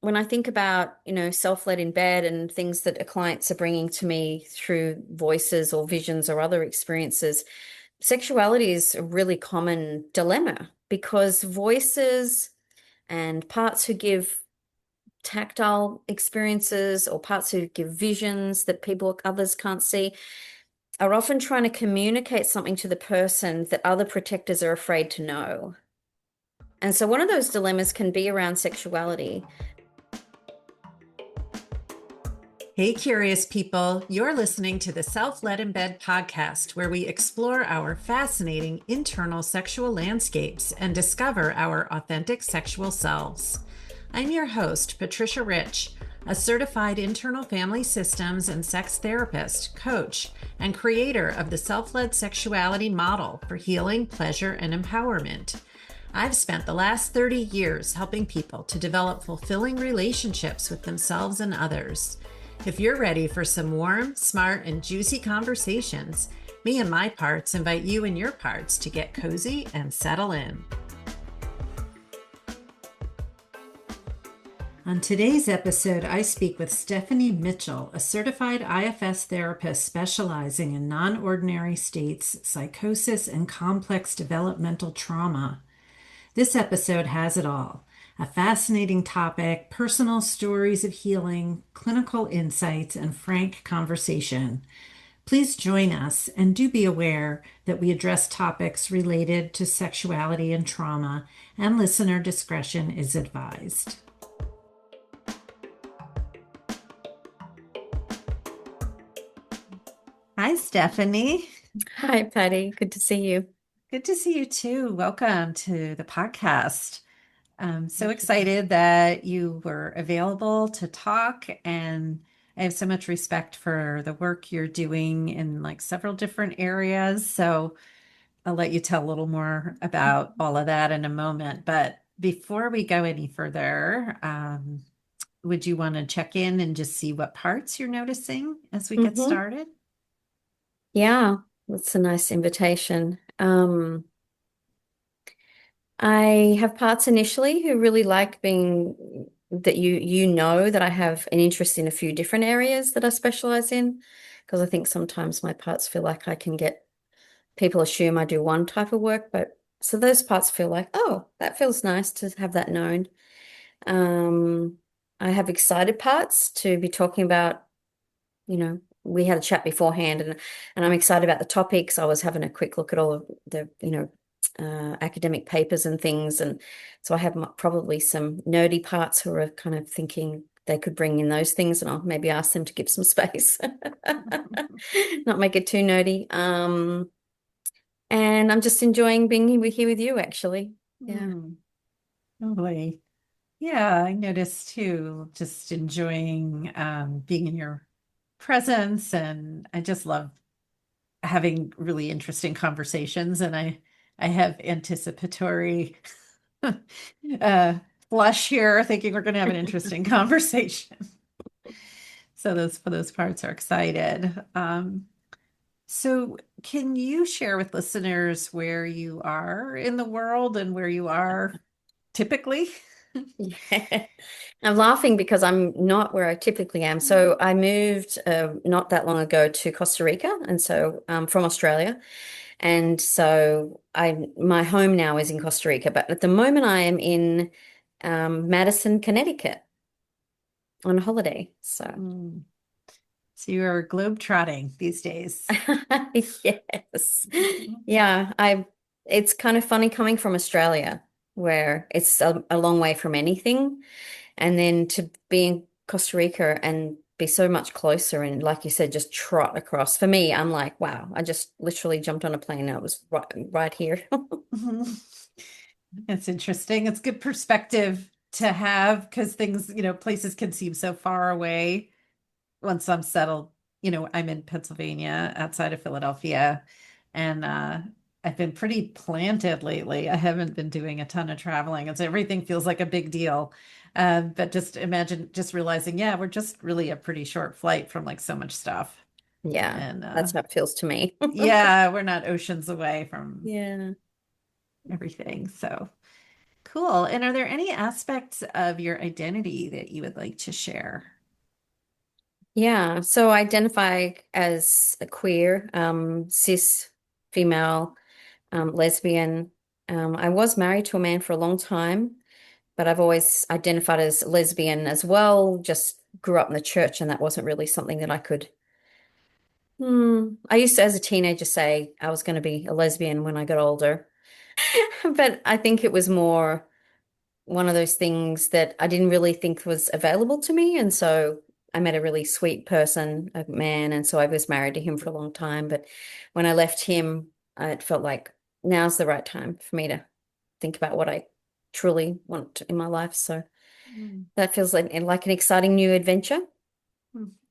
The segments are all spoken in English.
when I think about, self-led in bed and things that clients are bringing to me through voices or visions or other experiences, sexuality is a really common dilemma because voices and parts who give tactile experiences or parts who give visions that others can't see are often trying to communicate something to the person that other protectors are afraid to know. And so one of those dilemmas can be around sexuality. Hey, curious people, you're listening to the Self-Led in Bed podcast, where we explore our fascinating internal sexual landscapes and discover our authentic sexual selves. I'm your host, Patricia Rich, a certified internal family systems and sex therapist, coach, and creator of the self-led sexuality model for healing, pleasure, and empowerment. I've spent the last 30 years helping people to develop fulfilling relationships with themselves and others. If you're ready for some warm, smart, and juicy conversations, me and my parts invite you and your parts to get cozy and settle in. On today's episode, I speak with Stephanie Mitchell, a certified IFS therapist specializing in non-ordinary states, psychosis, and complex developmental trauma. This episode has it all. A fascinating topic, personal stories of healing, clinical insights, and frank conversation. Please join us and do be aware that we address topics related to sexuality and trauma, and listener discretion is advised. Hi, Stephanie. Hi, Patty. Good to see you. Good to see you too. Welcome to the podcast. I'm so Thank you. excited that you were available to talk, and I have so much respect for the work you're doing in like several different areas. So I'll let you tell a little more about all of that in a moment. But before we go any further, would you want to check in and just see what parts you're noticing as we get Hmm. started? Yeah, that's a nice invitation. I have parts initially who really like being that you know that I have an interest in a few different areas that I specialize in because I think sometimes my parts feel like I can get people assume I do one type of work, but so those parts feel like, oh, that feels nice to have that known. Um, I have excited parts to be talking about, we had a chat beforehand and I'm excited about the topics. I was having a quick look at all of the, academic papers and things. And so I have probably some nerdy parts who are kind of thinking they could bring in those things and I'll maybe ask them to give some space, not make it too nerdy. And I'm just enjoying being here with you, actually. Yeah. Hmm, lovely. Yeah, I noticed too, just enjoying being in your presence, and I just love having really interesting conversations. And I have anticipatory uh, flush here, thinking we're going to have an interesting conversation. So those parts are excited. So can you share with listeners where you are in the world and where you are typically? Yeah. I'm laughing because I'm not where I typically am. So I moved not that long ago to Costa Rica, and so from Australia. And so my home now is in Costa Rica, but at the moment I am in Madison, Connecticut on holiday. So Mm. So you are globetrotting these days. yes. Yeah, it's kind of funny coming from Australia where it's a long way from anything. And then to be in Costa Rica and be so much closer and like you said, just trot across. For me, I'm like, wow, I just literally jumped on a plane and I was right here. It's interesting. It's good perspective to have because things, places can seem so far away once I'm settled. I'm in Pennsylvania outside of Philadelphia, and I've been pretty planted lately. I haven't been doing a ton of traveling, and so everything feels like a big deal. But just imagine just realizing, yeah, we're just really a pretty short flight from like so much stuff. Yeah, And that's how it feels to me. yeah, we're not oceans away from Yeah. everything. So. Cool. And are there any aspects of your identity that you would like to share? Yeah, so I identify as a queer, cis, female, lesbian. I was married to a man for a long time, but I've always identified as lesbian as well. Just grew up in the church, and that wasn't really something that I could. I used to, as a teenager, say I was going to be a lesbian when I got older, but I think it was more one of those things that I didn't really think was available to me. And so I met a really sweet person, a man, and so I was married to him for a long time. But when I left him, it felt like now's the right time for me to think about what I truly want in my life. So Mm. that feels like an exciting new adventure.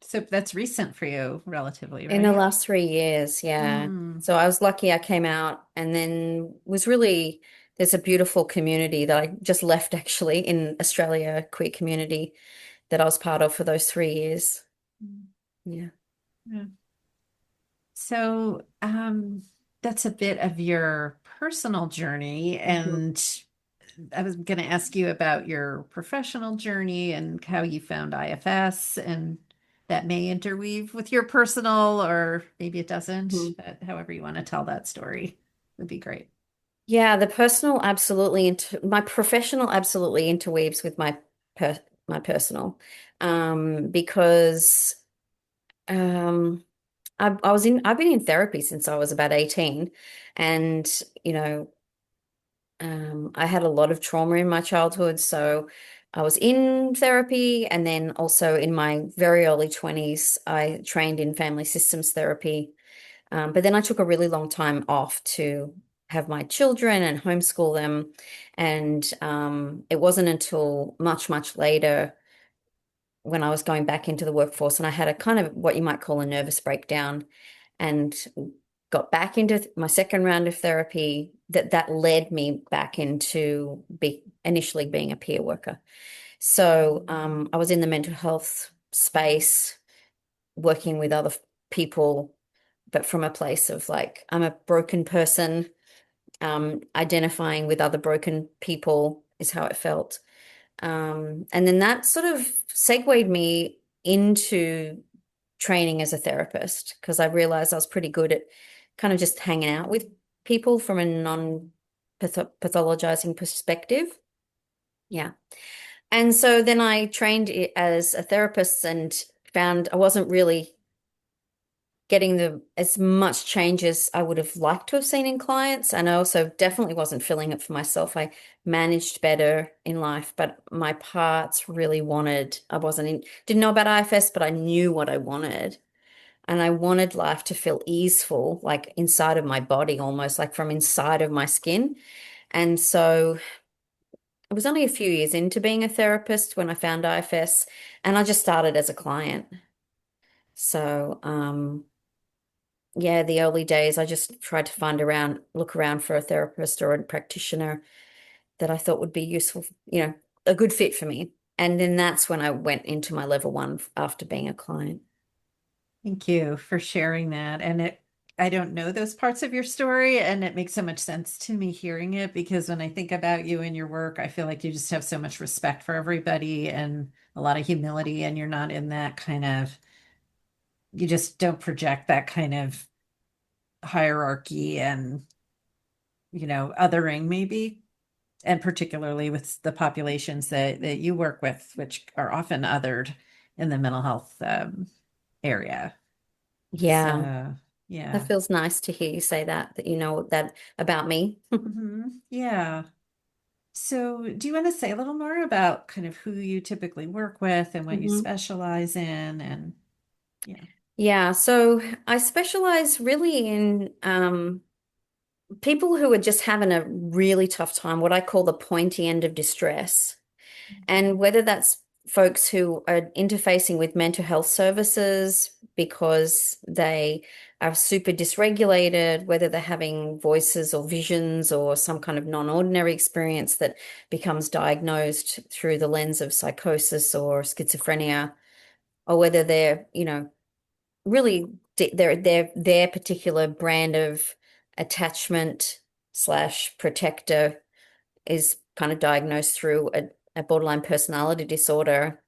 So that's recent for you, relatively, In the right? last 3 years, yeah. Mm. So I was lucky I came out and then was really, there's a beautiful community that I just left actually in Australia, queer community that I was part of for those 3 years. Yeah. Yeah. So, that's a bit of your personal journey. Mhm. And I was going to ask you about your professional journey and how you found IFS, and that may interweave with your personal, or maybe it doesn't, Mhm. but however you want to tell that story would be great. Yeah, the personal absolutely into my professional absolutely interweaves with my personal. Because um I've been in therapy since I was about 18 and you know I had a lot of trauma in my childhood, so I was in therapy, and then also in my very early 20s, I trained in family systems therapy. But then I took a really long time off to have my children and homeschool them. And it wasn't until much, much later when I was going back into the workforce and I had a kind of what you might call a nervous breakdown and got back into my second round of therapy that led me back into initially being a peer worker. So I was in the mental health space working with other people, but from a place of like, I'm a broken person, identifying with other broken people is how it felt. And then that sort of segued me into training as a therapist because I realized I was pretty good at kind of just hanging out with people from a non-pathologizing perspective. Yeah. And so then I trained as a therapist and found I wasn't really getting the as much change as I would have liked to have seen in clients. And I also definitely wasn't feeling it for myself. I managed better in life, but my parts really wanted, I wasn't in, didn't know about IFS, but I knew what I wanted. And I wanted life to feel easeful, like inside of my body, almost like from inside of my skin. And so it was only a few years into being a therapist when I found IFS, and I just started as a client. So, yeah, the early days, I just tried to look around for a therapist or a practitioner that I thought would be useful, a good fit for me. And then that's when I went into my level one after being a client. Thank you for sharing that. I don't know those parts of your story, and it makes so much sense to me hearing it because when I think about you and your work, I feel like you just have so much respect for everybody and a lot of humility, and you're not in that kind of, you just don't project that kind of hierarchy and, othering maybe, and particularly with the populations that you work with, which are often othered in the mental health area. Yeah, So, that yeah. feels nice to hear you say that you know that about me. Yeah. So, do you want to say a little more about kind of who you typically work with and what you Mhm. specialize in? And yeah. Yeah, so I specialize really in people who are just having a really tough time, what I call the pointy end of distress. And whether that's folks who are interfacing with mental health services because they are super dysregulated, whether they're having voices or visions or some kind of non-ordinary experience that becomes diagnosed through the lens of psychosis or schizophrenia, or whether they're, really their particular brand of attachment slash protector is kind of diagnosed through a borderline personality disorder.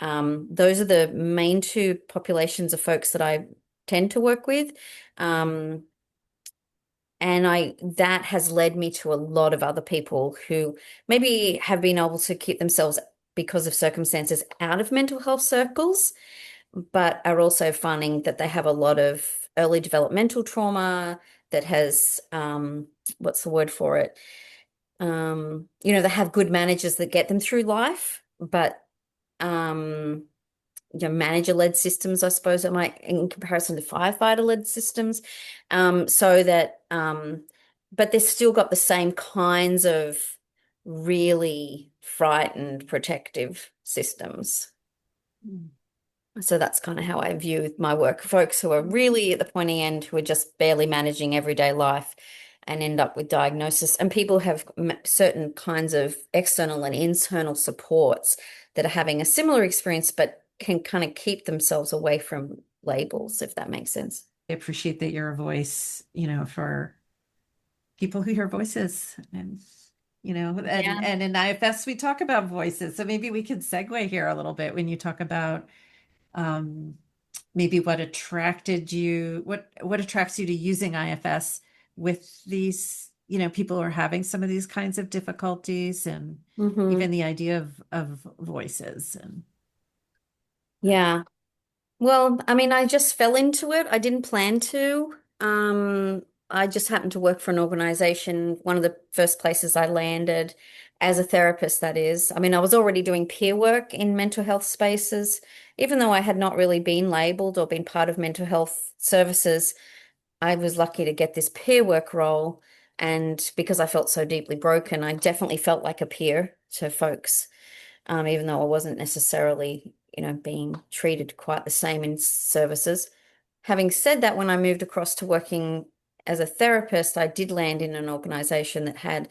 Those are the main two populations of folks that I tend to work with. Um, and that has led me to a lot of other people who maybe have been able to keep themselves, because of circumstances, out of mental health circles, but are also finding that they have a lot of early developmental trauma that has, what's the word for it? They have good managers that get them through life, but um, manager-led systems, I suppose it might, in comparison to firefighter-led systems, so that, but they've still got the same kinds of really frightened protective systems. Mm. So that's kind of how I view my work. Folks who are really at the pointy end, who are just barely managing everyday life and end up with diagnosis. And people have certain kinds of external and internal supports that are having a similar experience, but can kind of keep themselves away from labels, if that makes sense. I appreciate that you're a voice, for people who hear voices and Yeah. and in IFS we talk about voices. So maybe we could segue here a little bit when you talk about um, maybe what attracts you to using IFS with these, people who are having some of these kinds of difficulties and Mm-hmm. even the idea of voices and Yeah. Well, I mean, I just fell into it. I didn't plan to. I just happened to work for an organization, one of the first places I landed as a therapist, that is. I mean, I was already doing peer work in mental health spaces, even though I had not really been labeled or been part of mental health services. I was lucky to get this peer work role. And because I felt so deeply broken, I definitely felt like a peer to folks, even though I wasn't necessarily, being treated quite the same in services. Having said that, when I moved across to working as a therapist, I did land in an organization that had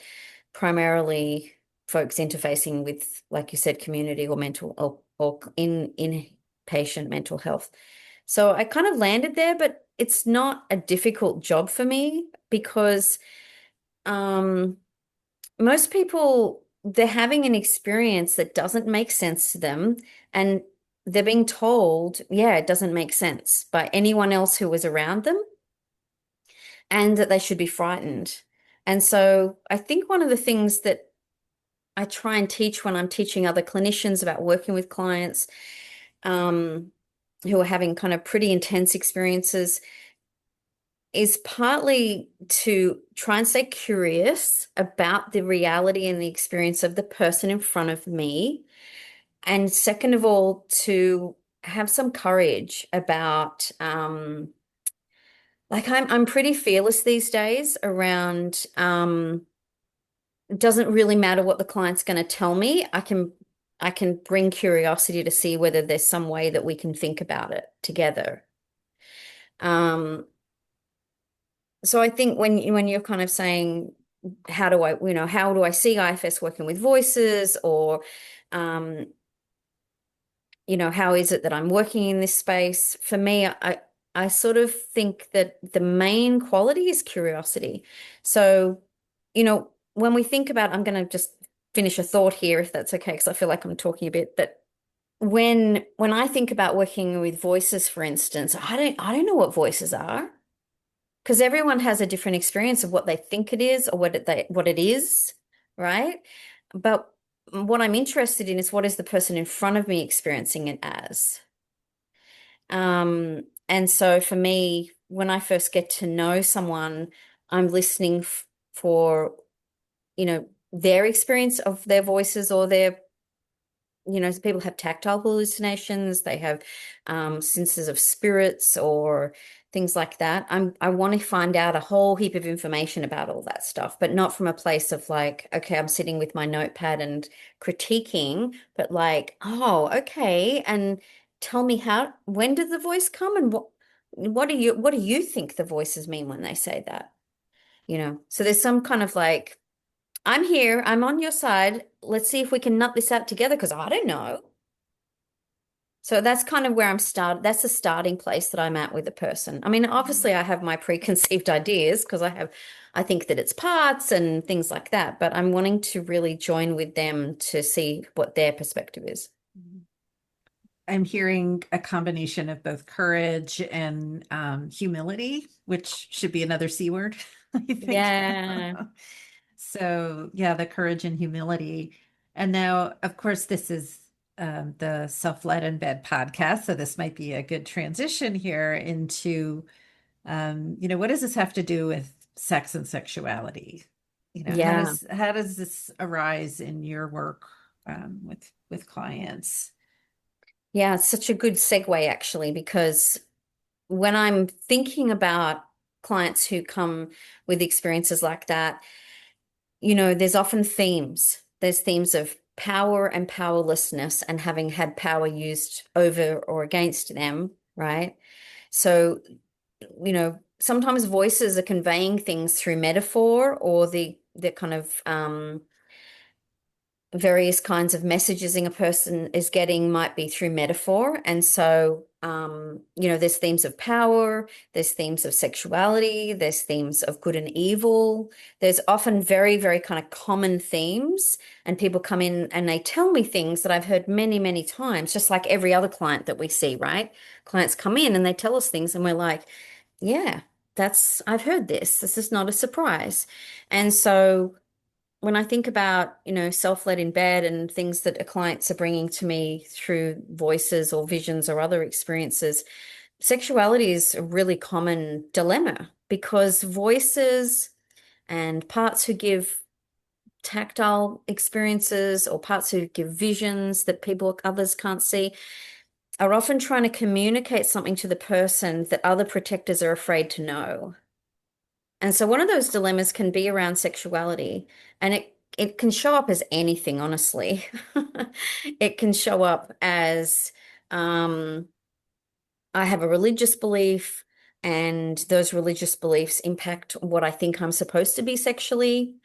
primarily folks interfacing with, like you said, community or mental or in patient mental health. So I kind of landed there, but it's not a difficult job for me because um, most people, they're having an experience that doesn't make sense to them, and they're being told, yeah, it doesn't make sense by anyone else who was around them, and that they should be frightened. And so I think one of the things that I try and teach when I'm teaching other clinicians about working with clients um, who are having kind of pretty intense experiences is partly to try and stay curious about the reality and the experience of the person in front of me. And second of all, to have some courage about like I'm pretty fearless these days around it doesn't really matter what the client's going to tell me. I can bring curiosity to see whether there's some way that we can think about it together. Um, So I think when you're kind of saying, how do I see IFS working with voices, or um, how is it that I'm working in this space? For me, I sort of think that the main quality is curiosity. So, when we think about, I'm going to just finish a thought here, if that's okay, because I feel like I'm talking a bit, but when I think about working with voices, for instance, I don't know what voices are, because everyone has a different experience of what they think it is, or what it is, right? But what I'm interested in is, what is the person in front of me experiencing it as? And so for me, when I first get to know someone, I'm listening for, their experience of their voices, or their, people have tactile hallucinations, they have senses of spirits or things like that. I want to find out a whole heap of information about all that stuff, but not from a place of like, okay, I'm sitting with my notepad and critiquing, but like, oh, okay, and tell me when did the voice come, and what do you think the voices mean when they say that? So there's some kind of like, I'm here, I'm on your side. Let's see if we can nut this out together, because I don't know. So that's kind of where that's the starting place that I'm at with a person. I mean, obviously I have my preconceived ideas because I think that it's parts and things like that, but I'm wanting to really join with them to see what their perspective is. I'm hearing a combination of both courage and humility, which should be another C word, I think. Yeah. So, yeah, the courage and humility. And now, of course, this is the Self-Led in Bed podcast. So, this might be a good transition here into, what does this have to do with sex and sexuality? Yeah. How does this arise in your work with clients? Yeah, it's such a good segue actually, because when I'm thinking about clients who come with experiences like that, there's often themes. There's themes of power and powerlessness and having had power used over or against them, right? So, sometimes voices are conveying things through metaphor or the kind of various kinds of messaging a person is getting might be through metaphor. And so, there's themes of power, there's themes of sexuality, there's themes of good and evil. There's often very, very kind of common themes, and people come in and they tell me things that I've heard many, many times, just like every other client that we see, right? Clients come in and they tell us things, and we're like, yeah, I've heard this. This is not a surprise. And so, when I think about, self-led in bed and things that clients are bringing to me through voices or visions or other experiences, sexuality is a really common dilemma because voices and parts who give tactile experiences or parts who give visions that others can't see are often trying to communicate something to the person that other protectors are afraid to know. And so one of those dilemmas can be around sexuality, and it can show up as anything, honestly. It can show up as um, I have a religious belief, and those religious beliefs impact what I think I'm supposed to be sexually.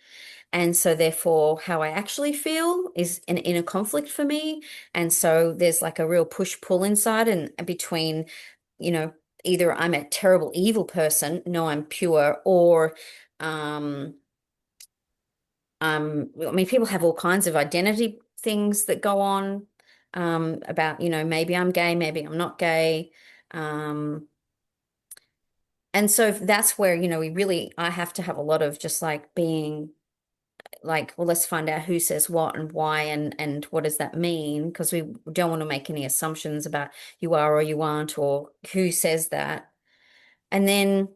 And so therefore, how I actually feel is an inner conflict for me. And so there's like a real push-pull inside and between, you know, either I'm a terrible evil person, no, I'm pure, or um I mean, people have all kinds of identity things that go on about, maybe I'm gay, maybe I'm not gay. Um and so that's where, I have to have a lot of just like being like, well, let's find out who says what and why and what does that mean? Because we don't want to make any assumptions about you are or you aren't or who says that. And then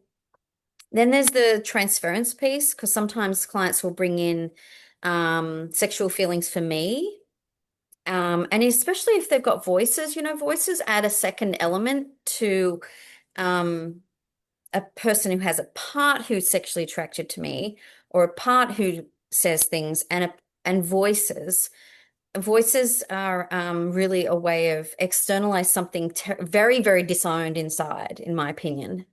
there's the transference piece, because sometimes clients will bring in sexual feelings for me. And especially if they've got voices, voices add a second element to um, a person who has a part who's sexually attracted to me or a part who says things and voices. Voices are really a way of externalize something very, very disowned inside, in my opinion.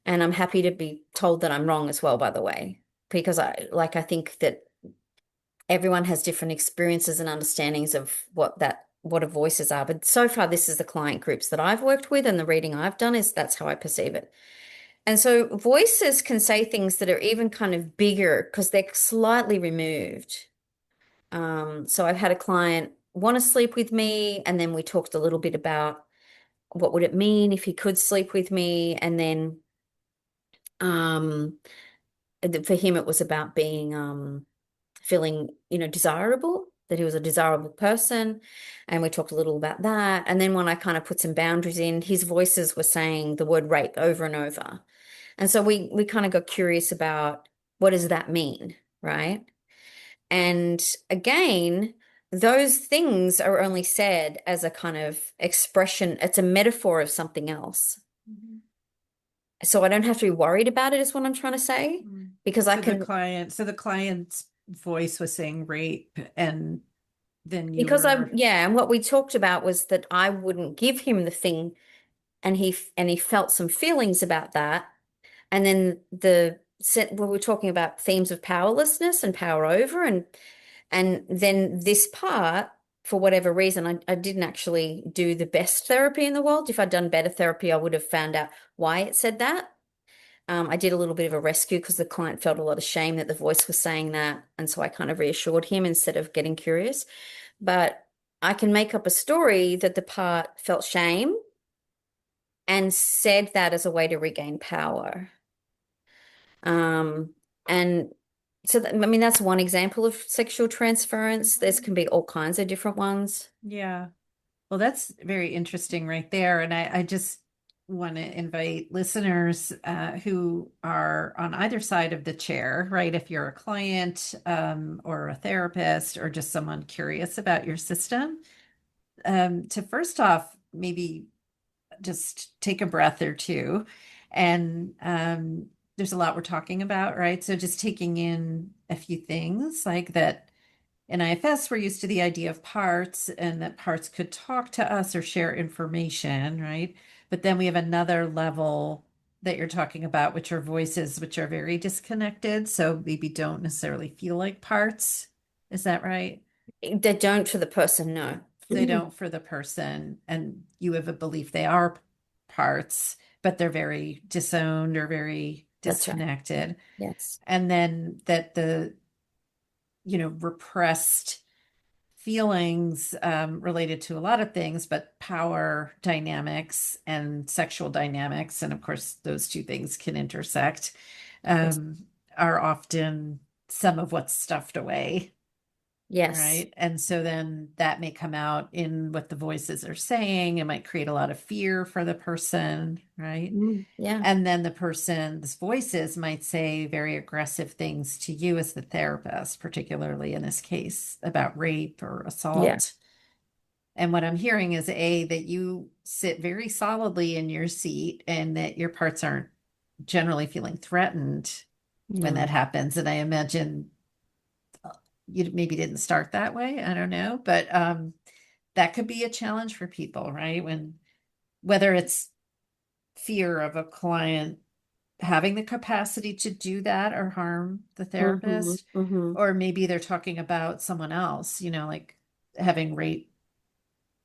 And I'm happy to be told that I'm wrong as well, by the way, because I think that everyone has different experiences and understandings of what a voices are. But so far, this is the client groups that I've worked with and the reading I've done is that's how I perceive it. And so voices can say things that are even kind of bigger because they're slightly removed. So I've had a client want to sleep with me, and then we talked a little bit about what would it mean if he could sleep with me, and then um, for him it was about being feeling, desirable, that he was a desirable person, and we talked a little about that. And then when I kind of put some boundaries in, his voices were saying the word rape over and over. And so we kind of got curious about what does that mean, right? And again, those things are only said as a kind of expression. It's a metaphor of something else. Mhm. So I don't have to be worried about it, is what I'm trying to say, because I can, So the client's voice was saying rape, and then you because were, yeah, and what we talked about was that I wouldn't give him the thing, and he felt some feelings about that. And then we were talking about themes of powerlessness and power over, and then this part. for whatever reason, I didn't actually do the best therapy in the world. If I'd done better therapy, I would have found out why it said that. I did a little bit of a rescue because the client felt a lot of shame that the voice was saying that. And so I kind of reassured him instead of getting curious. But I can make up a story that the part felt shame and said that as a way to regain power. Um, and so, I mean, that's one example of sexual transference. There's can be all kinds of different ones. Yeah. Well, that's very interesting right there. And I just want to invite listeners who are on either side of the chair, right? If you're a client or a therapist or just someone curious about your system, to first off, maybe just take a breath or two. And there's a lot we're talking about, right? So just taking in a few things like that. In IFS, we're used to the idea of parts and that parts could talk to us or share information, right? But then we have another level that you're talking about, which are voices, which are very disconnected. So maybe don't necessarily feel like parts. Is that right? They don't for the person, no. They don't for the person. And you have a belief they are parts, but they're very disowned or very That's right. disconnected. Yes. And then that the, repressed feelings related to a lot of things, but power dynamics and sexual dynamics, and of course, those two things can intersect, Yes. are often some of what's stuffed away. Yes. Right. And so then that may come out in what the voices are saying. It might create a lot of fear for the person. Right. Yeah. And then the person's voices might say very aggressive things to you as the therapist, particularly in this case about rape or Yeah. assault. And what I'm hearing is that you sit very solidly in your seat and that your parts aren't generally feeling threatened when that No. happens. And I imagine you maybe didn't start that way. I don't know, but that could be a challenge for people, right? Whether it's fear of a client having the capacity to do that or harm the Hmm. therapist, Hmm. or maybe they're talking about someone else, like having rape,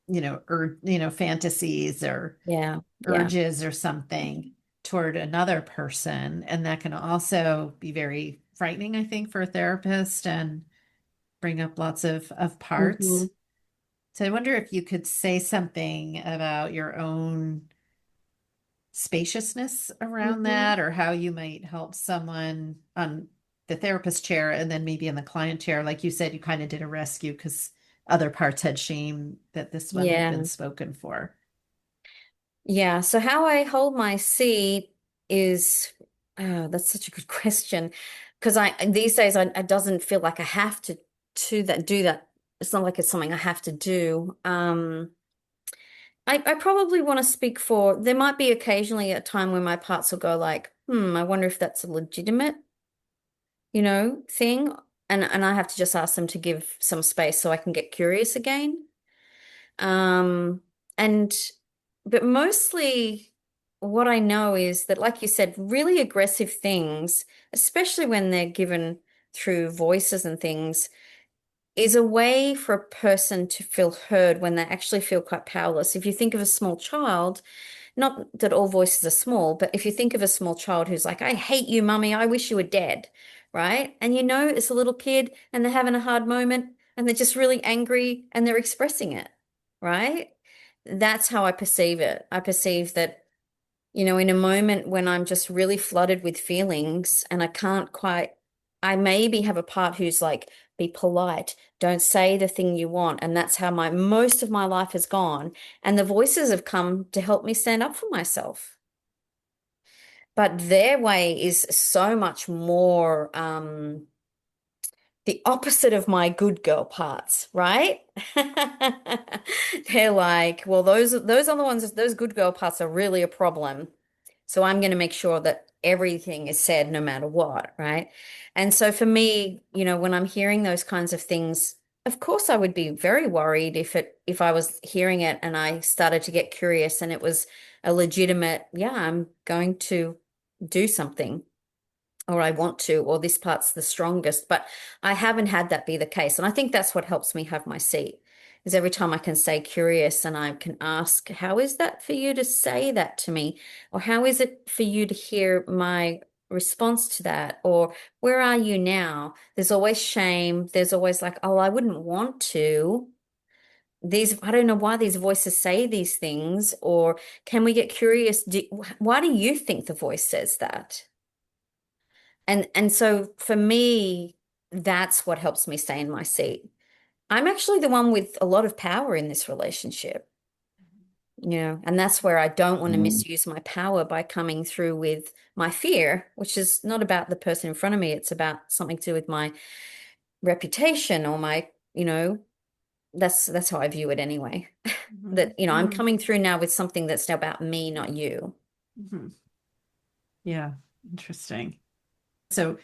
fantasies or Yeah. Yeah. urges or something toward another person. And that can also be very frightening, I think, for a therapist and bring up lots of Hmm. parts. So I wonder if you could say something about your own spaciousness around Hmm. that, or how you might help someone on the therapist chair and then maybe in the client chair. Like you said, you kind of did a rescue because other parts had shame that this one had been Yeah. spoken for. Yeah. So how I hold my seat is, that's such a good question. Because these days it doesn't feel like I have to that do that. It's not like it's something I have to do. I probably want to speak for, there might be occasionally a time when my parts will go like, I wonder if that's a legitimate, thing. And I have to just ask them to give some space so I can get curious again. Um, and but mostly what I know is that, like you said, really aggressive things, especially when they're given through voices and things, is a way for a person to feel heard when they actually feel quite powerless. If you think of a small child, not that all voices are small, but if you think of a small child who's like, I hate you, mummy, I wish you were dead, right? And it's a little kid and they're having a hard moment and they're just really angry and they're expressing it, right? That's how I perceive it. I perceive that, in a moment when I'm just really flooded with feelings and I can't quite, I maybe have a part who's like, be polite, don't say the thing you want. And that's how most of my life has gone. And the voices have come to help me stand up for myself. But their way is so much more the opposite of my good girl parts, right? They're like, well, those are the ones, those good girl parts are really a problem. So I'm going to make sure that everything is said no matter what, right? And so for me, when I'm hearing those kinds of things, of course I would be very worried if I was hearing it and I started to get curious and it was a legitimate, yeah, I'm going to do something or I want to, or this part's the strongest. But I haven't had that be the case. And I think that's what helps me have my seat Because every time I can say curious and I can ask, how is that for you to say that to me? Or how is it for you to hear my response to that? Or where are you now? There's always shame. There's always like, oh, I wouldn't want to. I don't know why these voices say these things. Or can we get curious? Why do you think the voice says that? And so for me, that's what helps me stay in my seat. I'm actually the one with a lot of power in this relationship, and that's where I don't want to misuse my power by coming through with my fear, which is not about the person in front of me. It's about something to do with my reputation or that's how I view it anyway. That, I'm coming through now with something that's about me, not you. Mm-hmm. Yeah, interesting. So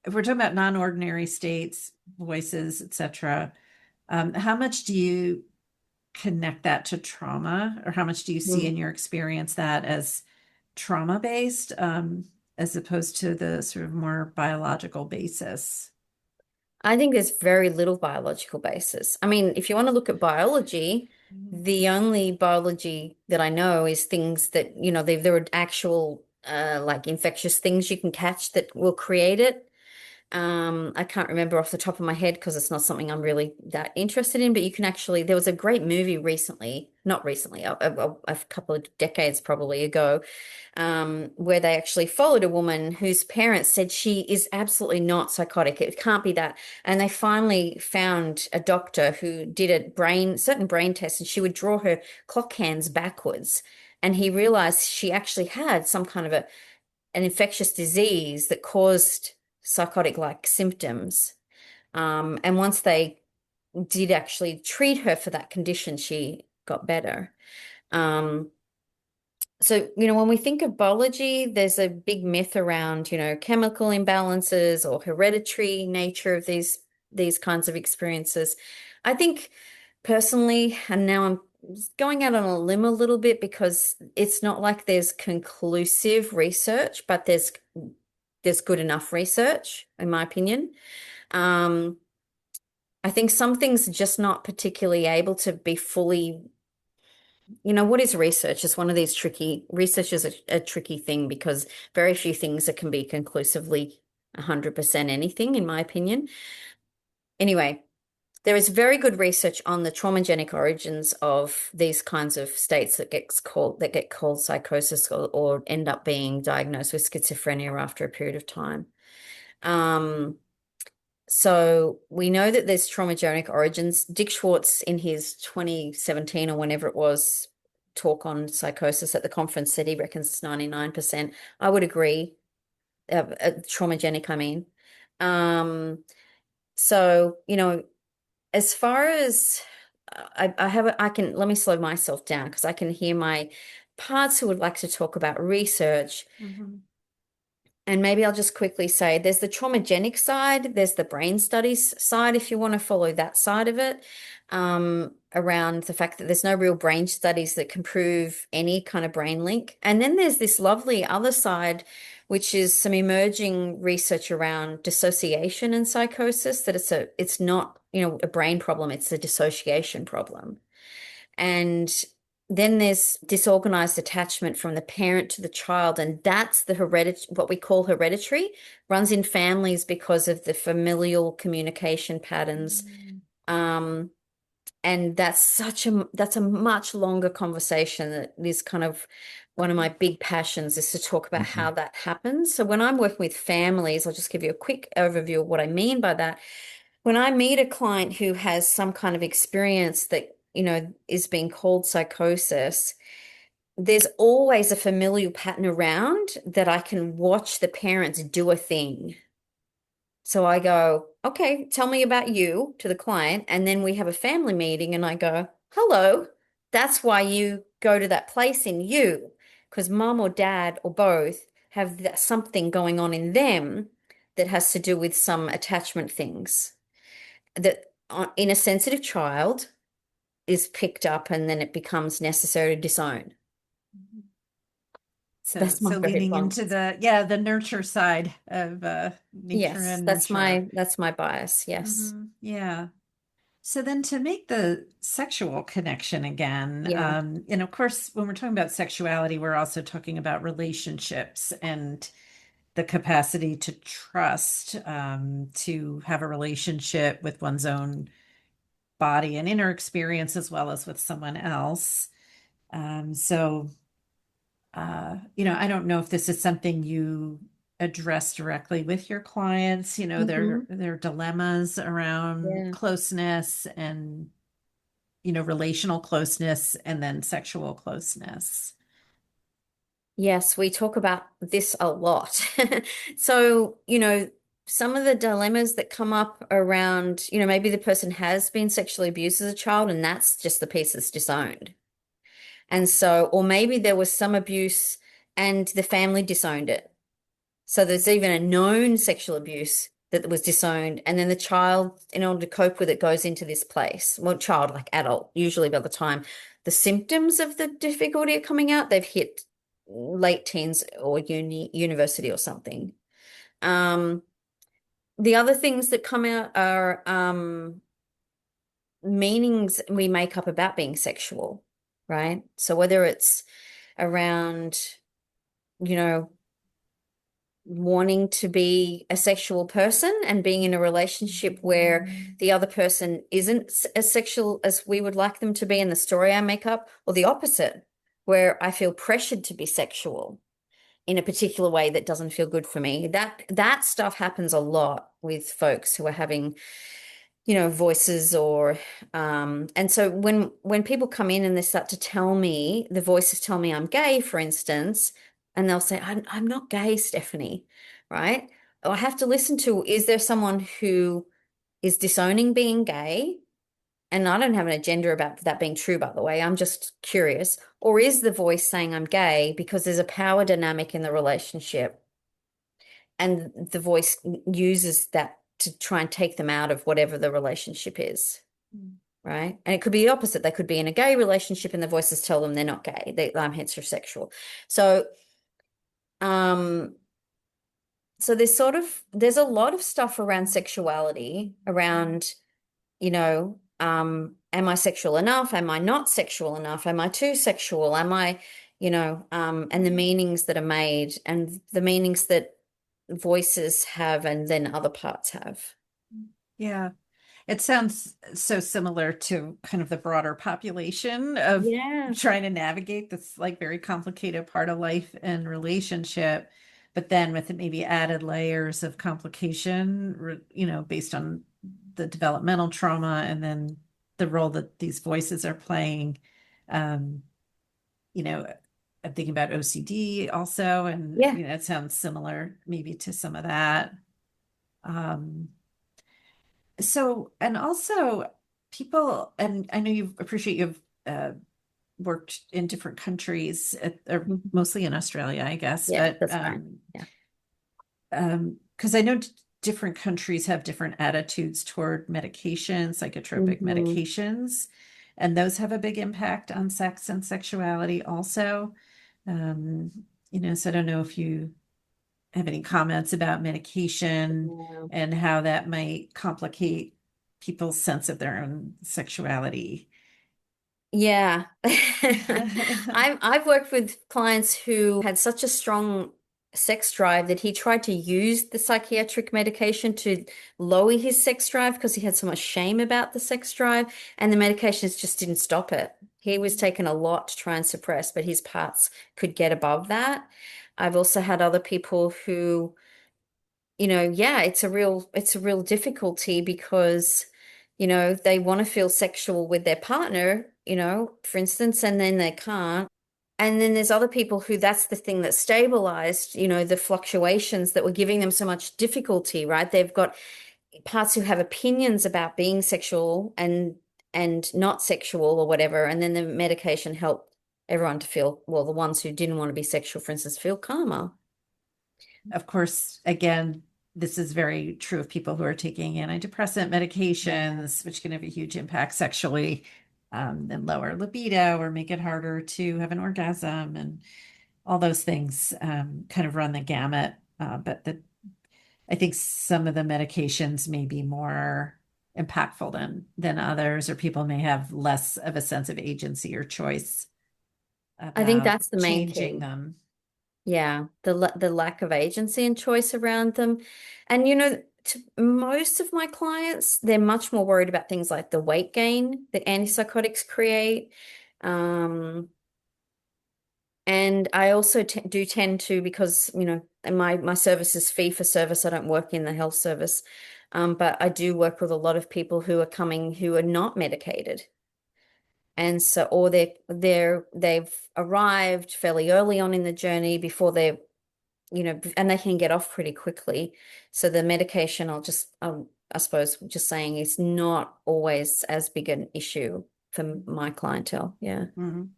if we're talking about non-ordinary states, voices, etc., how much do you connect that to trauma, or how much do you see in your experience that as trauma based, as opposed to the sort of more biological basis? I think there's very little biological basis. I mean, if you want to look at biology, the only biology that I know is things that, there are actual like infectious things you can catch that will create it. I can't remember off the top of my head because it's not something I'm really that interested in, but there was a great movie recently, not recently, a couple of decades probably ago, where they actually followed a woman whose parents said she is absolutely not psychotic. It can't be that. And they finally found a doctor who did certain brain tests, and she would draw her clock hands backwards. And he realized she actually had some kind of an infectious disease that caused psychotic-like symptoms. And once they did actually treat her for that condition, she got better. So, when we think of biology, there's a big myth around, chemical imbalances or hereditary nature of these kinds of experiences. I think personally, and now I'm going out on a limb a little bit because it's not like there's conclusive research, but there's good enough research, in my opinion. I think some things are just not particularly able to be fully, what is research? It's one of these research is a tricky thing because very few things that can be conclusively 100% anything, in my opinion. Anyway, there is very good research on the traumagenic origins of these kinds of states that get called psychosis, or end up being diagnosed with schizophrenia after a period of time. So we know that there's traumagenic origins. Dick Schwartz, in his 2017 or whenever it was, talk on psychosis at the conference, said he reckons it's 99%. I would agree. Traumagenic, I mean. So, as far as let me slow myself down because I can hear my parts who would like to talk about research. And maybe I'll just quickly say there's the traumagenic side, there's the brain studies side, if you want to follow that side of it, around the fact that there's no real brain studies that can prove any kind of brain link. And then there's this lovely other side, which is some emerging research around dissociation and psychosis, that it's not, a brain problem, it's a dissociation problem. And then there's disorganized attachment from the parent to the child, and that's what we call hereditary, runs in families because of the familial communication patterns. And that's a much longer conversation. That is kind of one of my big passions, is to talk about how that happens. So when I'm working with families, I'll just give you a quick overview of what I mean by that. When I meet a client who has some kind of experience that, is being called psychosis, there's always a familial pattern around that I can watch the parents do a thing. So I go, okay, tell me about you, to the client. And then we have a family meeting and I go, hello, that's why you go to that place in you, because mom or dad or both have something going on in them that has to do with some attachment things that in a sensitive child is picked up, and then it becomes necessary to disown. So, That's my very leaning long. into the nurture side of nature Yes, and that's nurture. my bias. Yes. Yeah. So then to make the sexual connection again, Yeah. and of course, when we're talking about sexuality, we're also talking about relationships and the capacity to trust, to have a relationship with one's own body and inner experience as well as with someone else. So, I don't know if this is something you address directly with your clients, Hmm. their dilemmas around Yeah. closeness and relational closeness and then sexual closeness. Yes, we talk about this a lot. So, some of the dilemmas that come up around, maybe the person has been sexually abused as a child, and that's just the piece that's disowned. And so, or maybe there was some abuse and the family disowned it. So there's even a known sexual abuse that was disowned, and then the child, in order to cope with it, goes into this place. Well, child, like adult, usually by the time the symptoms of the difficulty are coming out, they've hit late teens or university or something. Um, the other things that come out are meanings we make up about being sexual, right? So whether it's around, you know, wanting to be a sexual person and being in a relationship where the other person isn't as sexual as we would like them to be in the story I make up, or the opposite, where I feel pressured to be sexual in a particular way that doesn't feel good for me. That stuff happens a lot with folks who are having voices or and so when people come in and they start to tell me, the voices tell me I'm gay, for instance, and they'll say, I'm not gay, Stephanie, right? I have to listen to, is there someone who is disowning being gay? And I don't have an agenda about that being true, by the way. I'm just curious. Or is the voice saying I'm gay because there's a power dynamic in the relationship and the voice uses that to try and take them out of whatever the relationship is, right? And it could be the opposite. They could be in a gay relationship and the voices tell them they're not gay. I'm heterosexual. So, um, so there's a lot of stuff around sexuality, around, am I sexual enough? Am I not sexual enough? Am I too sexual? Am I, and the meanings that are made and the meanings that voices have and then other parts have. Yeah. It sounds so similar to kind of the broader population of Yeah. trying to navigate this like very complicated part of life and relationship, but then with maybe added layers of complication, based on the developmental trauma and then the role that these voices are playing. Um, you know, I'm thinking about OCD also, and Yeah. it sounds similar maybe to some of that. Um, So, and also people, and I know you appreciate you've worked in different countries, or Mhm. mostly in Australia, I guess, Yeah, but that's fine. Yeah. because I know different countries have different attitudes toward medication, psychotropic Hmm. medications, and those have a big impact on sex and sexuality also. Um, so I don't know if you have any comments about medication Yeah. and how that might complicate people's sense of their own sexuality. Yeah. I've worked with clients who had such a strong sex drive that he tried to use the psychiatric medication to lower his sex drive because he had so much shame about the sex drive, and the medications just didn't stop it. He was taking a lot to try and suppress, but his parts could get above that. I've also had other people who, yeah, it's a real difficulty because, they want to feel sexual with their partner, for instance, and then they can't. And then there's other people who that's the thing that stabilized, the fluctuations that were giving them so much difficulty, right? They've got parts who have opinions about being sexual and not sexual or whatever, and then the medication helped everyone to feel, well, the ones who didn't want to be sexual, for instance, feel calmer. Of course, again, this is very true of people who are taking antidepressant Yeah. medications, which can have a huge impact sexually, and lower libido or make it harder to have an orgasm and all those things kind of run the gamut. But I think some of the medications may be more impactful than others, or people may have less of a sense of agency or choice I think about that's the main changing key. them. Yeah, the lack of agency and choice around them. And to most of my clients, they're much more worried about things like the weight gain that antipsychotics create. Um, and I also t do tend to, because, and my service is fee for service. I don't work in the health service. But I do work with a lot of people who are coming who are not medicated. And so, or they've arrived fairly early on in the journey before they're, and they can get off pretty quickly. So the medication, I suppose, just saying, is not always as big an issue for my clientele. Yeah. Mhm.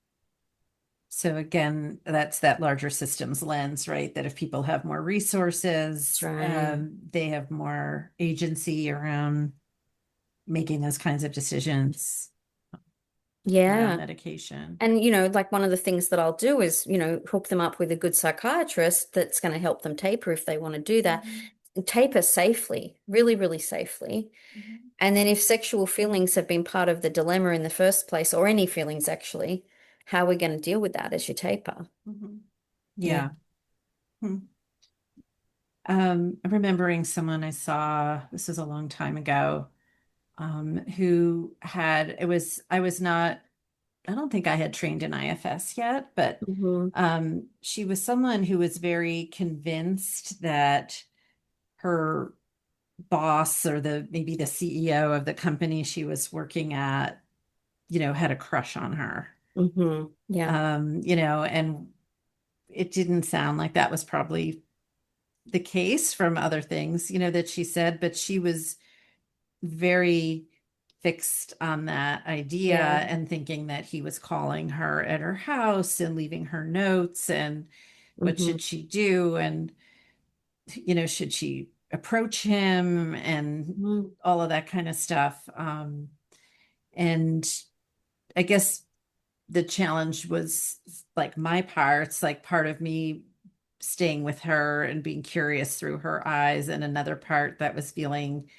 So again, that's that larger systems lens, right? That if people have more That's resources, right. they have more agency around making those kinds of decisions around Yeah. medication. And, like one of the things that I'll do is, hook them up with a good psychiatrist that's going to help them taper if they want to do that. Mhm. Taper safely, really, really safely. Mhm. And then if sexual feelings have been part of the dilemma in the first place, or any feelings actually, how are we going to deal with that as you taper? Mhm. Yeah. Yeah. Hmm. Remembering someone I saw, this was a long time ago, who had, I was not, I don't think I had trained in IFS yet, but Hmm. she was someone who was very convinced that her boss, or maybe the CEO of the company she was working at, had a crush on her. Yeah. And it didn't sound like that was probably the case from other things, that she said, but she was very fixed on that idea Yeah. and thinking that he was calling her at her house and leaving her notes, and what Hmm. should she do, and should she approach him, and Hmm. all of that kind of stuff. And I guess the challenge was like my parts, like part of me staying with her and being curious through her eyes, and another part that was feeling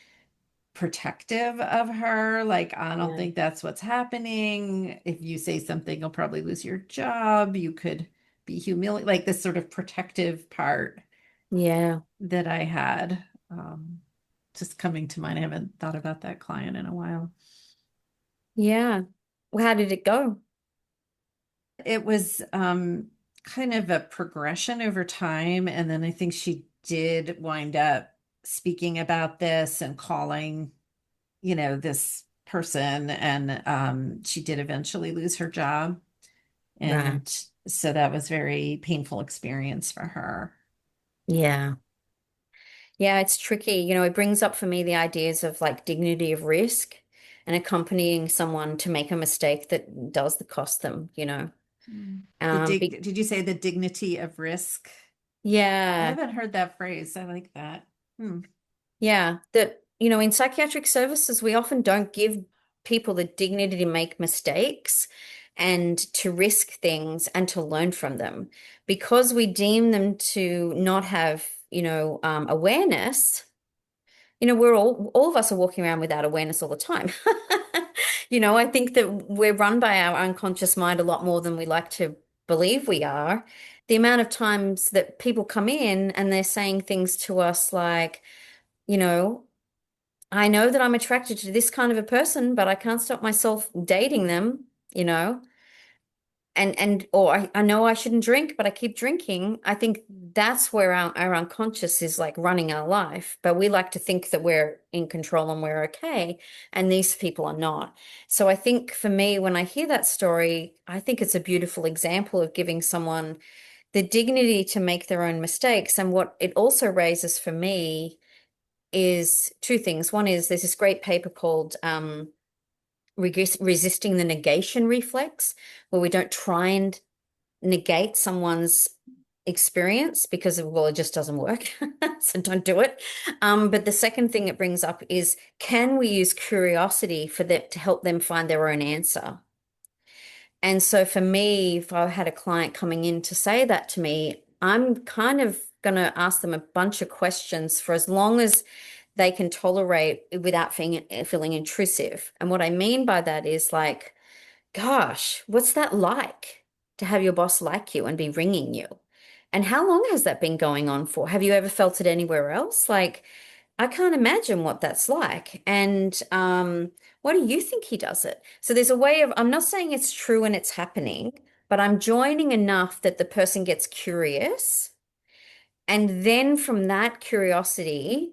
protective of her. Like, I don't Yeah. think that's what's happening. If you say something, you'll probably lose your job. You could be humiliated, like this sort of protective part Yeah. that I had. Just coming to mind. I haven't thought about that client in a while. Yeah. Well, how did it go? It was kind of a progression over time. And then I think she did wind up speaking about this and calling, this person. And she did eventually lose her job. Right. And so that was very painful experience for her. Yeah. Yeah, it's tricky. It brings up for me the ideas of like dignity of risk and accompanying someone to make a mistake that does the cost them. Mm. Be Did you say the dignity of risk? I Yeah. haven't heard that phrase. I like that. Hmm. Yeah, that, in psychiatric services, we often don't give people the dignity to make mistakes and to risk things and to learn from them, because we deem them to not have, awareness. We're all of us are walking around without awareness all the time. I think that we're run by our unconscious mind a lot more than we like to believe we are. The amount of times that people come in and they're saying things to us like, you know, I know that I'm attracted to this kind of a person, but I can't stop myself dating them, you know, or I know I shouldn't drink, but I keep drinking. I think that's where our unconscious is like running our life. But we like to think that we're in control and we're okay, and these people are not. So I think for me, when I hear that story, I think it's a beautiful example of giving someone the dignity to make their own mistakes. And what it also raises for me is two things. One is there's this great paper called Resisting the Negation Reflex, where we don't try and negate someone's experience because well, it just doesn't work. So don't do it. But the second thing it brings up is, can we use curiosity for that to help them find their own answer? And so for me, if I had a client coming in to say that to me, I'm kind of going to ask them a bunch of questions for as long as they can tolerate without feeling intrusive. And what I mean by that is like, gosh, what's that like to have your boss like you and be ringing you? And how long has that been going on for? Have you ever felt it anywhere else? Like, I can't imagine what that's like. And what do you think he does it? So there's a way of, I'm not saying it's true and it's happening, but I'm joining enough that the person gets curious. And then from that curiosity,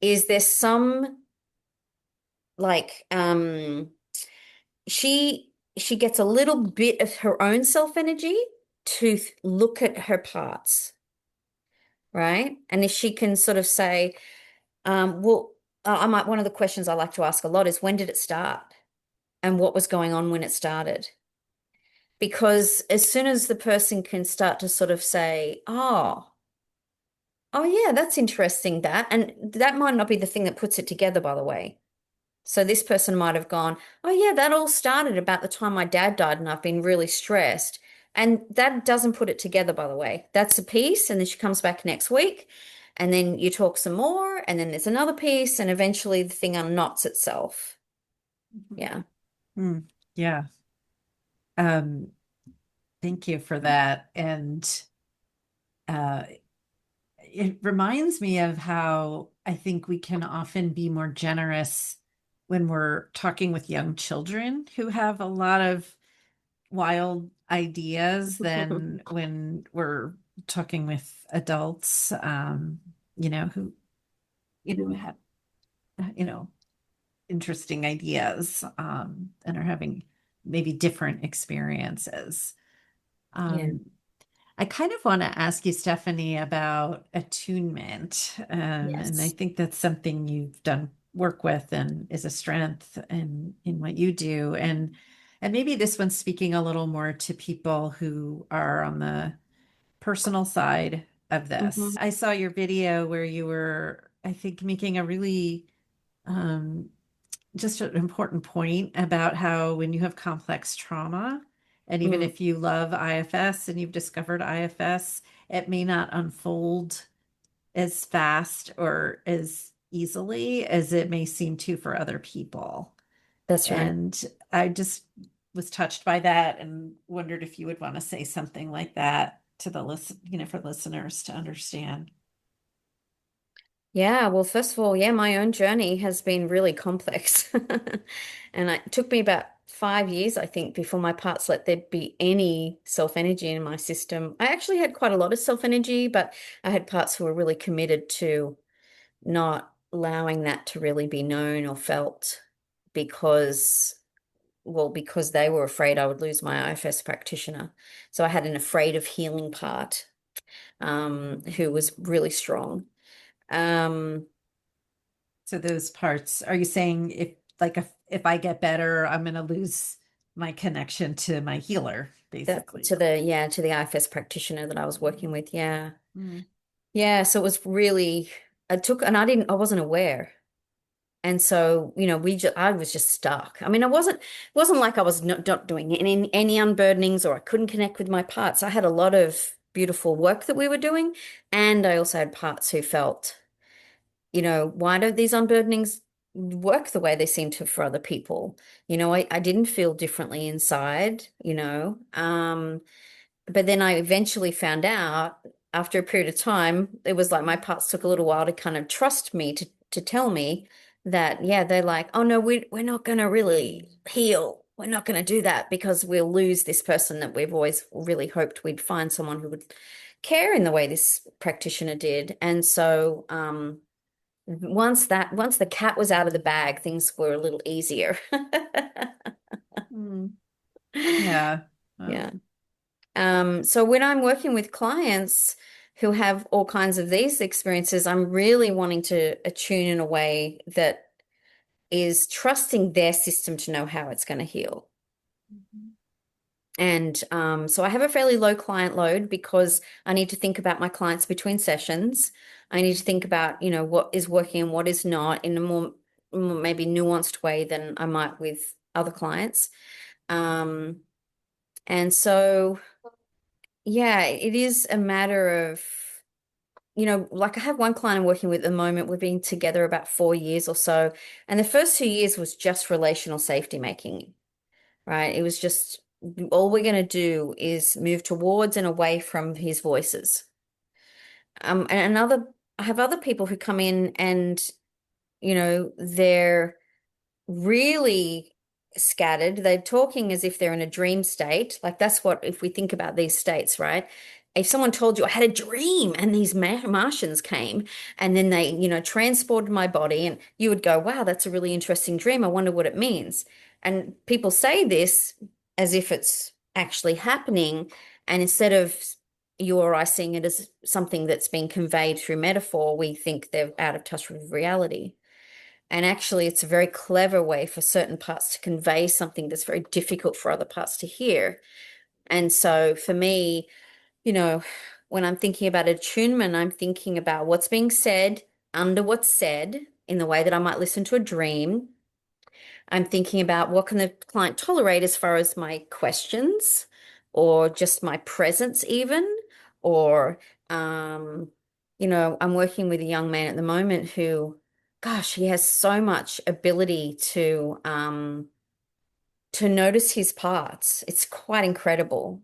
is there some like she gets a little bit of her own self energy to look at her parts, right? And if she can sort of say, well, I might, one of the questions I like to ask a lot is when did it start and what was going on when it started? Because as soon as the person can start to sort of say, oh yeah, that's interesting that, and that might not be the thing that puts it together, by the way. So this person might have gone, oh yeah, that all started about the time my dad died and I've been really stressed. And that doesn't put it together, by the way. That's a piece, and then she comes back next week, and then you talk some more, and then there's another piece, and eventually the thing unknots itself. Yeah. Mm, yeah. Um, Thank you for that. And uh, it reminds me of how I think we can often be more generous when we're talking with young children who have a lot of wild ideas than when we're talking with adults, who, have, you know, interesting ideas, and are having maybe different experiences. Yeah. Um, I kind of want to ask you, Stephanie, about attunement. And I Yes. think that's something you've done work with and is a strength in what you do. And maybe this one's speaking a little more to people who are on the personal side of Hmm. this. I saw your video where you were, I think, making a really um, just an important point about how when you have complex trauma, and even Mm, if you love IFS and you've discovered IFS, it may not unfold as fast or as easily as it may seem to for other people. that's right. And I just was touched by that and wondered if you would want to say something like that to the for listeners to understand. Yeah, well, first of all, yeah, my own journey has been really complex. And it took me about 5 years, I think, before my parts let there be any self-energy in my system. I actually had quite a lot of self-energy, but I had parts who were really committed to not allowing that to really be known or felt because, well, because they were afraid I would lose my IFS practitioner. So I had an afraid of healing part, who was really strong. Um, So those parts, are you saying if I get better, I'm going to lose my connection to my healer, that basically? to the yeah, to the IFS practitioner that I was working with. Yeah. Mm. Yeah. So it was really, it took, and I wasn't aware. And so, I was just stuck. I mean, it wasn't like I was not doing any unburdenings or I couldn't connect with my parts. I had a lot of beautiful work that we were doing. And I also had parts who felt, why don't these unburdenings work the way they seem to for other people? I didn't feel differently inside, but then I eventually found out after a period of time, it was like my parts took a little while to kind of trust me to tell me that, yeah, they're like, oh no, we're not going to really heal. We're not going to do that because we'll lose this person that we've always really hoped we'd find someone who would care in the way this practitioner did. And so, once the cat was out of the bag, things were a little easier. Mm. Yeah. Yeah. So when I'm working with clients who have all kinds of these experiences, I'm really wanting to attune in a way that is trusting their system to know how it's going to heal. And so I have a fairly low client load because I need to think about my clients between sessions. I need to think about, what is working and what is not in a more maybe nuanced way than I might with other clients. Um, and so, yeah, it is a matter of like I have one client I'm working with at the moment. We've been together about 4 years or so. And the first 2 years was just relational safety making, right? It was just all we're going to do is move towards and away from his voices. And I have other people who come in and, they're really scattered. They're talking as if they're in a dream state. Like that's what, if we think about these states, right? If someone told you I had a dream and these Martians came and then they, transported my body, and you would go, wow, that's a really interesting dream. I wonder what it means. And people say this as if it's actually happening. And instead of you or I seeing it as something that's been conveyed through metaphor, we think they're out of touch with reality. And actually, it's a very clever way for certain parts to convey something that's very difficult for other parts to hear. And so for me, you know, when I'm thinking about attunement, I'm thinking about what's being said under what's said in the way that I might listen to a dream. I'm thinking about what can the client tolerate as far as my questions or just my presence even, or I'm working with a young man at the moment who, gosh, he has so much ability to notice his parts. It's quite incredible.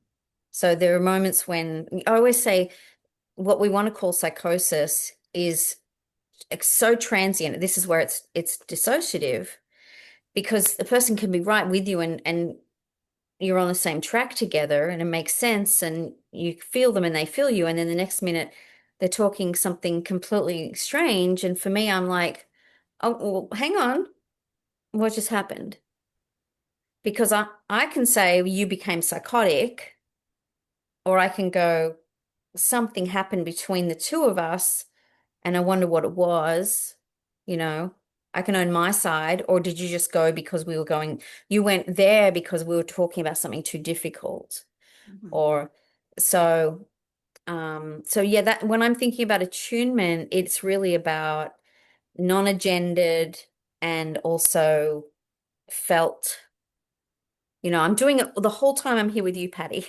So there are moments when I always say what we want to call psychosis is so transient. This is where it's dissociative because the person can be right with you and you're on the same track together and it makes sense and you feel them and they feel you, and then the next minute they're talking something completely strange, and for me I'm like, oh well, hang on, what just happened? Because I can say you became psychotic, or I can go something happened between the two of us and I wonder what it was, you know. I can own my side, or did you just go because you went there because we were talking about something too difficult? Mhm. Or so, so yeah, that when I'm thinking about attunement, it's really about non-agendered and also felt. I'm doing it the whole time I'm here with you, Patty.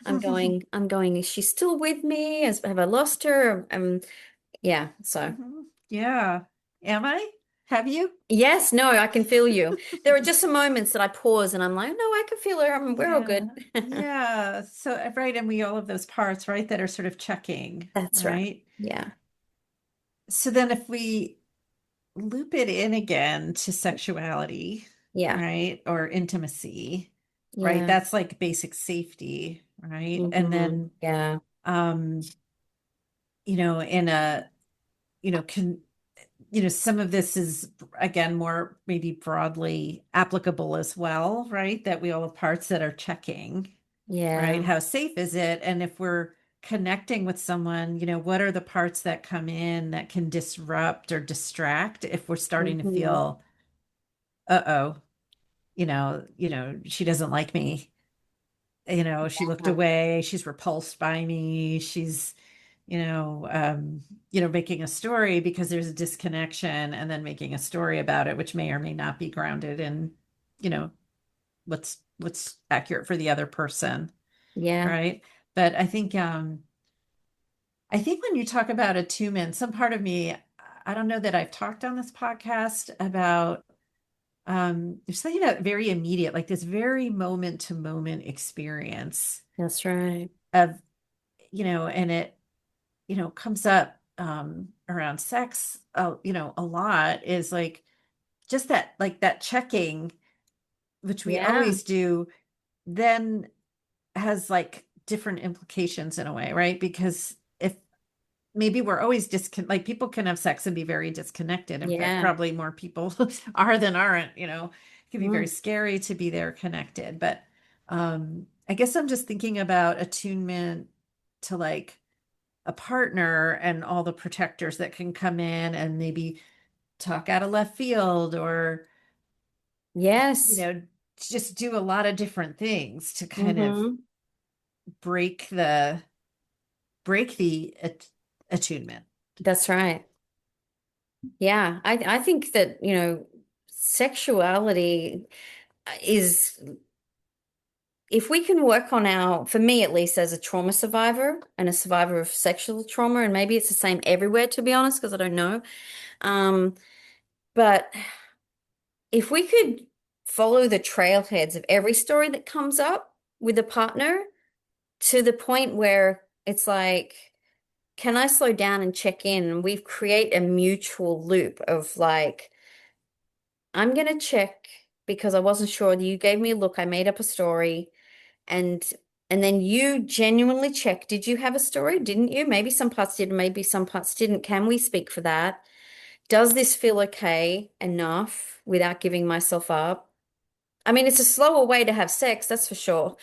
I'm going, is she still with me? Have I lost her? Yeah, so. Mhm. Yeah. Am I? Have you? Yes, no, I can feel you. There are just some moments that I pause and I'm like, no, I can feel her. We're all Yeah. good. Yeah. So, right. And we all have those parts, right, that are sort of checking, That's right. right? Yeah. So then if we loop it in again to sexuality, Yeah. right, or intimacy, right, Yeah. that's like basic safety, right? And then, Yeah. um, in a, can some of this is again more maybe broadly applicable as well, right? That we all have parts that are checking, right? Yeah. How safe is it? And if we're connecting with someone, what are the parts that come in that can disrupt or distract if we're starting to hmm feel, uh-oh, she doesn't like me. She looked away, she's repulsed by me, she's making a story because there's a disconnection, and then making a story about it, which may or may not be grounded in, you know, what's accurate for the other person, Yeah. right? But I think when you talk about attunement, some part of me, I don't know that I've talked on this podcast about there's something that very immediate, like this very moment to moment experience That's right. of, and it comes up around sex, a lot, is like just that, like that checking, which we Yeah. always do, then has like different implications in a way, right? Because if maybe we're always like people can have sex and be very disconnected. In fact, Yeah. probably more people are than aren't, it can be very Mm. scary to be there connected. But I guess I'm just thinking about attunement to like a partner and all the protectors that can come in and maybe talk out of left field, or you Yes. know just do a lot of different things to kind of hmm break the attunement. That's right. Yeah. I think that, sexuality is if we can work on for me at least, as a trauma survivor and a survivor of sexual trauma, and maybe it's the same everywhere, to be honest, because I don't know. Um, but if we could follow the trailheads of every story that comes up with a partner to the point where it's like, can I slow down and check in? And we create a mutual loop of like, I'm gonna check because I wasn't sure. You gave me a look, I made up a story, and and then you genuinely check, did you have a story? Didn't you? Maybe some parts did, maybe some parts didn't. Can we speak for that? Does this feel okay enough without giving myself up? I mean, it's a slower way to have sex, that's for sure.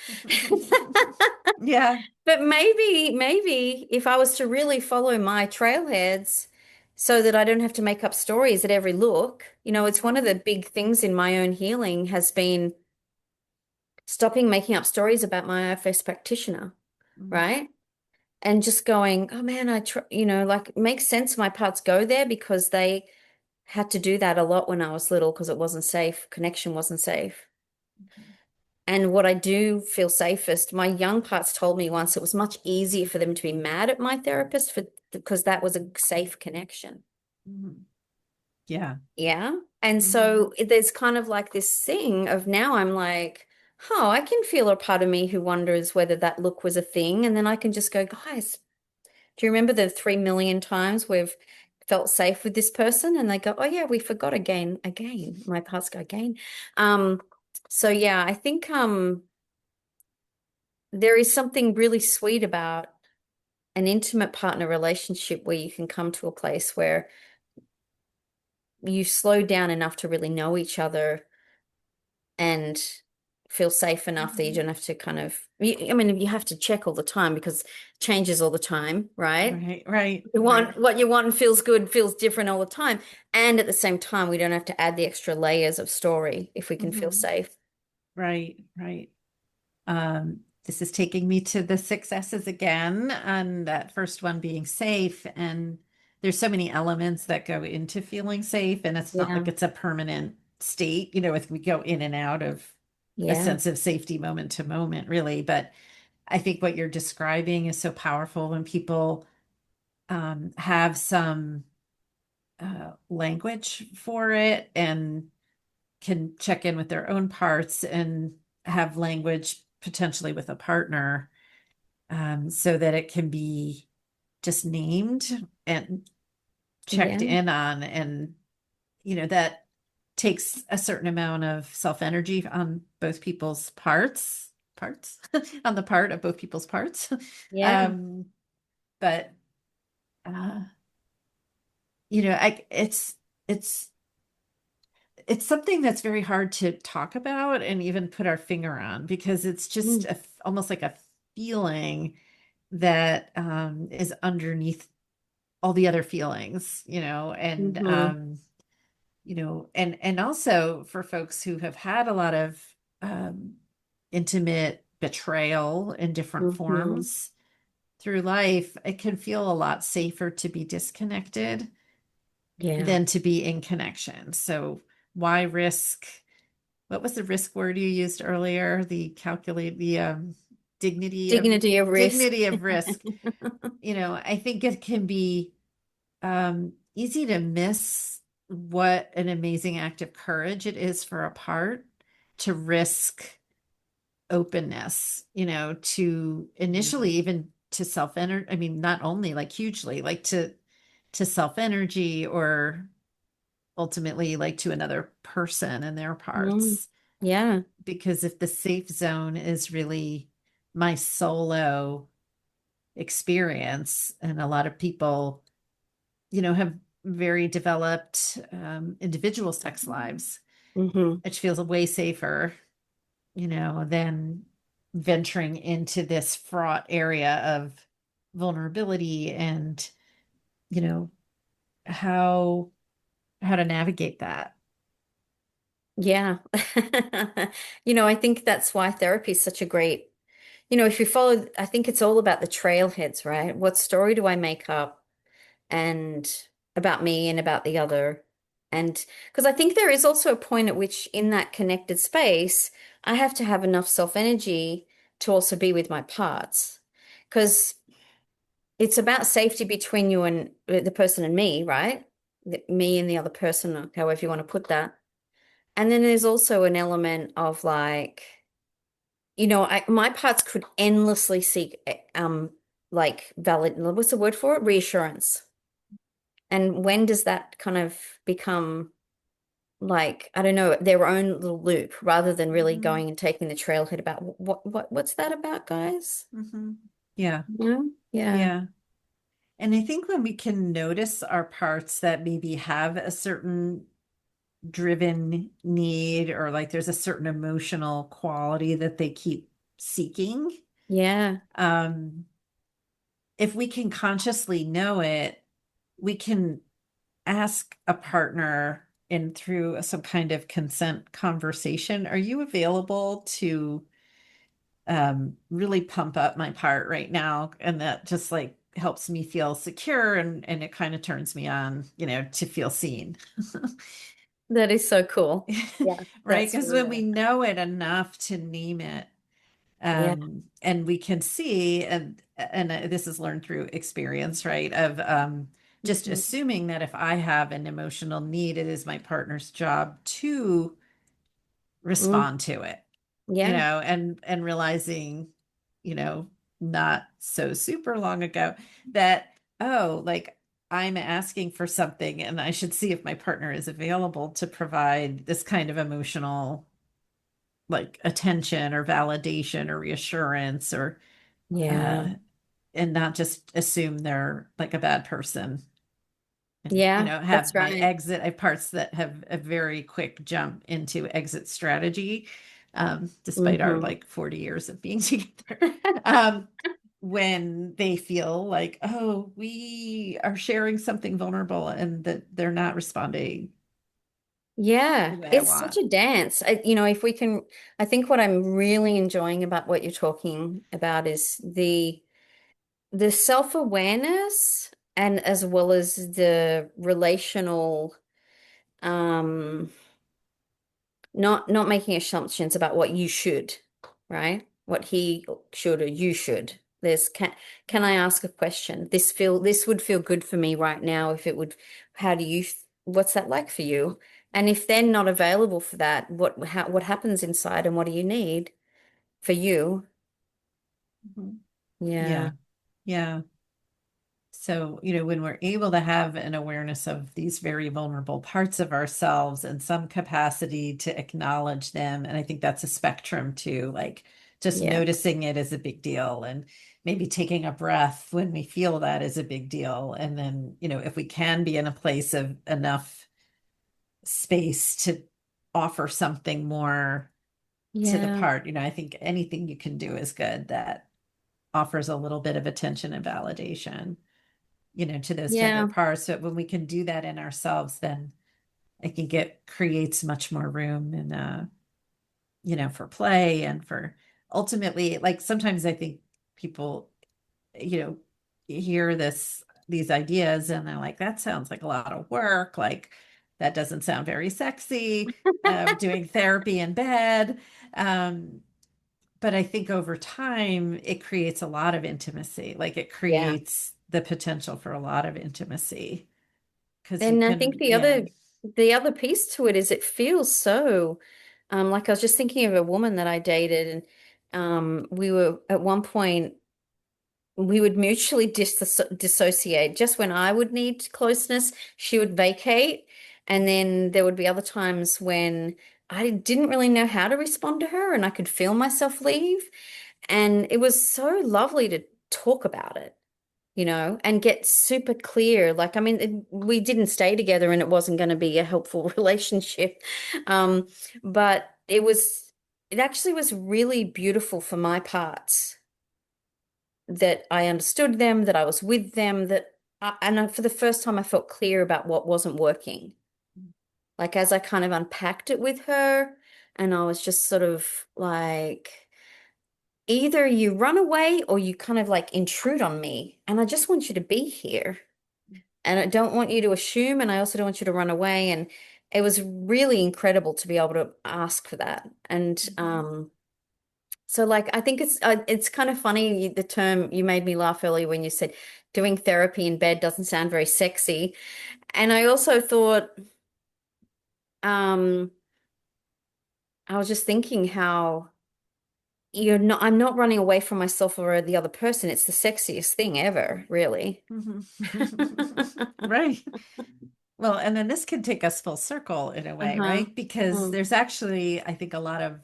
Yeah. But maybe if I was to really follow my trailheads so that I don't have to make up stories at every look, it's one of the big things in my own healing has been stopping making up stories about my IFS practitioner, Mhm. right? And just going, oh man, like it makes sense my parts go there because they had to do that a lot when I was little because it wasn't safe, connection wasn't safe. And what I do feel safest, my young parts told me once it was much easier for them to be mad at my therapist because that was a safe connection. Mhm. Yeah. Yeah. And Mhm. so there's kind of like this thing of now I'm like, oh, I can feel a part of me who wonders whether that look was a thing. And then I can just go, guys, do you remember the 3 million times we've felt safe with this person? And they go, oh yeah, we forgot again. My parts go again. Um, so yeah, I think there is something really sweet about an intimate partner relationship where you can come to a place where you slow down enough to really know each other and feel safe enough that you Mhm. don't have to I mean, you have to check all the time because it changes all the time, right? Right, right, You right. want what you want and feels good, feels different all the time. And at the same time, we don't have to add the extra layers of story if we can feel Mhm. safe. Right, right. This is taking me to the successes again, and that first one being safe. And there's so many elements that go into feeling safe, and it's not Yeah. like it's a permanent state, if we go in and out of a Yeah. sense of safety moment to moment, really. But I think what you're describing is so powerful when people have some language for it and can check in with their own parts and have language potentially with a partner, so that it can be just named and checked Yeah. in on. And, that takes a certain amount of self energy on both people's parts, on the part of both people's parts. Yeah. um, but, uh, it's, it's something that's very hard to talk about and even put our finger on, because it's just Mm. almost like a feeling that is underneath all the other feelings, and Mm-hmm. and also for folks who have had a lot of um, intimate betrayal in different Mm-hmm. forms through life, it can feel a lot safer to be disconnected Yeah. than to be in connection. So why risk? What was the risk word you used earlier? The dignity of Dignity of risk. dignity of risk. I think it can be easy to miss what an amazing act of courage it is for a part to risk openness, to initially even to self energy. I mean, not only like hugely, like to self energy, or ultimately like to another person and their Mm. parts. Yeah. Because if the safe zone is really my solo experience, and a lot of people, have very developed individual sex lives, Mm-hmm. which feels way safer, than venturing into this fraught area of vulnerability, and, you know, how how to navigate that. Yeah. I think that's why therapy is such a great, if you follow, I think it's all about the trailheads, right? What story do I make up and about me and about the other? And because I think there is also a point at which in that connected space, I have to have enough self-energy to also be with my parts. Because it's about safety between you and the person and me, right? Me and the other person, or however you want to put that. And then there's also an element of like, my parts could endlessly seek like valid, what's the word for it? Reassurance. And when does that kind of become like, I don't know, their own little loop rather than really Mhm. going and taking the trailhead about what's that about, guys? Mhm. Yeah, Yeah. Yeah. yeah. And I think when we can notice our parts that maybe have a certain driven need, or like there's a certain emotional quality that they keep seeking, Yeah. um, if we can consciously know it, we can ask a partner in through some kind of consent conversation, are you available to really pump up my part right now? And that just like helps me feel secure, and it kind of turns me on, to feel seen. That is so cool. Yeah, Right? that's Because when we real. know it enough to name it, Yeah. and we can see, and this is learned through experience, right? Of just Mhm. assuming that if I have an emotional need, it is my partner's job to Mm. respond to it, Yeah. and realizing, you know, not so super long ago that, oh, like I'm asking for something and I should see if my partner is available to provide this kind of emotional like attention or validation or reassurance, or Yeah. uh and not just assume they're like a bad person, and Yeah, that's have my right. exit. I have parts that have a very quick jump into exit strategy, despite our Hmm. like 40 years of being together, um when they feel like, oh, we are sharing something vulnerable and that they're not responding the Yeah, way I it's such want. a dance. If we can, I think what I'm really enjoying about what you're talking about is the self-awareness and as well as the relational um not making assumptions about what you should, right? What he should or you should. There's can I ask a question? This would feel good for me right now if it would, how do you what's that like for you? And if they're not available for that, what happens inside and what do you need for you? Mhm. Yeah. Yeah, yeah. So, when we're able to have an awareness of these very vulnerable parts of ourselves and some capacity to acknowledge them, and I think that's a spectrum too, like just Yeah. noticing it is a big deal, and maybe taking a breath when we feel that is a big deal. And then, if we can be in a place of enough space to offer something more to the Yeah. part, I think anything you can do is good that offers a little bit of attention and validation, to those tender Yeah. parts. So when we can do that in ourselves, then I think it creates much more room, and for play, and for ultimately, like sometimes I think people, you know, hear these ideas and they're like, that sounds like a lot of work. Like that doesn't sound very sexy. Doing therapy in bed. Um, but I think over time, it creates a lot of intimacy. Like it Yeah. creates the potential for a lot of intimacy because you And I think can, yeah. the other piece to it is it feels so like I was just thinking of a woman that I dated and we were at one point we would mutually dissociate. Just when I would need closeness, she would vacate. And then there would be other times when I didn't really know how to respond to her and I could feel myself leave. And it was so lovely to talk about it, and get super clear. Like, I mean, we didn't stay together and it wasn't going to be a helpful relationship. Um, but it actually was really beautiful for my parts that I understood them, that I was with them, for the first time I felt clear about what wasn't working. Like, as I kind of unpacked it with her, and I was just sort of like, either you run away or you kind of like intrude on me, and I just want you to be here. And I don't want you to assume, and I also don't want you to run away. it was really incredible to be able to ask for that. And so like I think it's kind of funny the term you made me laugh earlier when you said doing therapy in bed doesn't sound very sexy. And I also thought um I was just thinking how I'm not running away from myself or the other person. It's the sexiest thing ever, really. Mhm. Right. Well, and then this can take us full circle in a way, Uh-huh. right? Because there's actually, I think, a lot of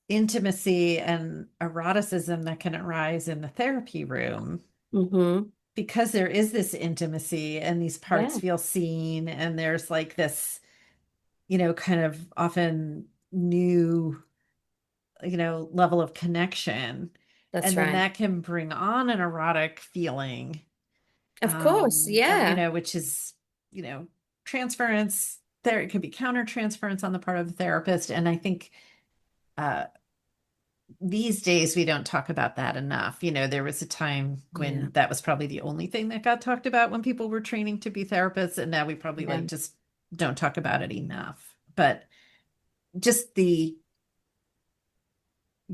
intimacy and eroticism that can arise in the therapy room Mm-hmm. because there is this intimacy and these parts Yeah, feel seen, and there's like this, kind of often new, level of connection. that's And then right. that can bring on an erotic feeling, Of course, yeah. which is, transference. There, it could be counter transference on the part of the therapist. And I think uh, these days we don't talk about that enough. There was a time Yeah, when that was probably the only thing that got talked about when people were training to be therapists, and now we probably yeah, like just don't talk about it enough. But just the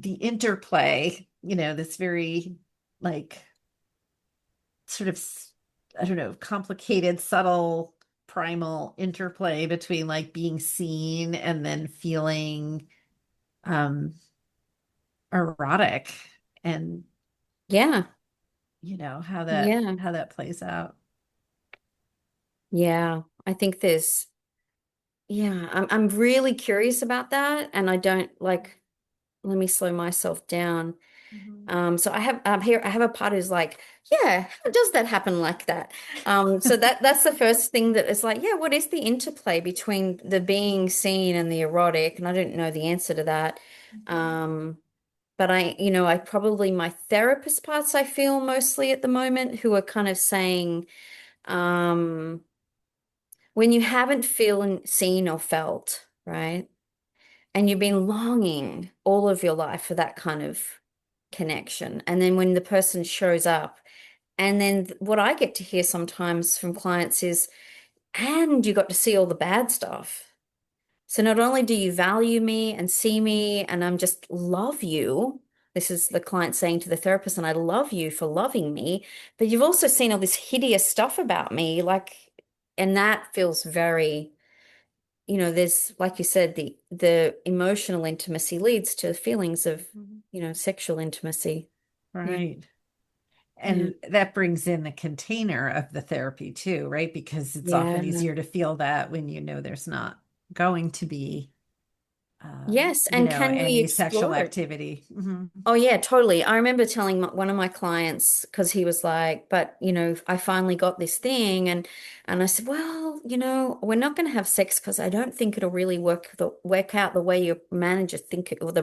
interplay, this very like sort of I don't know, complicated, subtle, primal interplay between like being seen and then feeling um erotic, and yeah, how that yeah, plays out. yeah. I think yeah, I'm really curious about that, and I don't like. Let me slow myself down. Mhm. So I have here I have a part who's like, yeah, how does that happen like that? So that's the first thing that is like, yeah, what is the interplay between the being seen and the erotic? And I don't know the answer to that. Mhm. Um, but I probably my therapist parts I feel mostly at the moment who are kind of saying, um, when you haven't feeling seen or felt, right? And you've been longing all of your life for that kind of connection. And then when the person shows up, and then what I get to hear sometimes from clients is, and you got to see all the bad stuff. So not only do you value me and see me, and I'm just love you. This is the client saying to the therapist, and I love you for loving me, but you've also seen all this hideous stuff about me, like, and that feels very, there's, like you said, the emotional intimacy leads to feelings of, Mhm. sexual intimacy. Yeah. Right. Yeah. And that brings in the container of the therapy too, right? Because it's often Yeah. easier to feel that when there's not going to be, Yes. And can we any sexual explore it? activity. Mhm. Oh, yeah, totally. I remember telling one of my clients because he was like, but, I finally got this thing. And I said, well, we're not going to have sex because I don't think it'll really work out the way your manager think it, or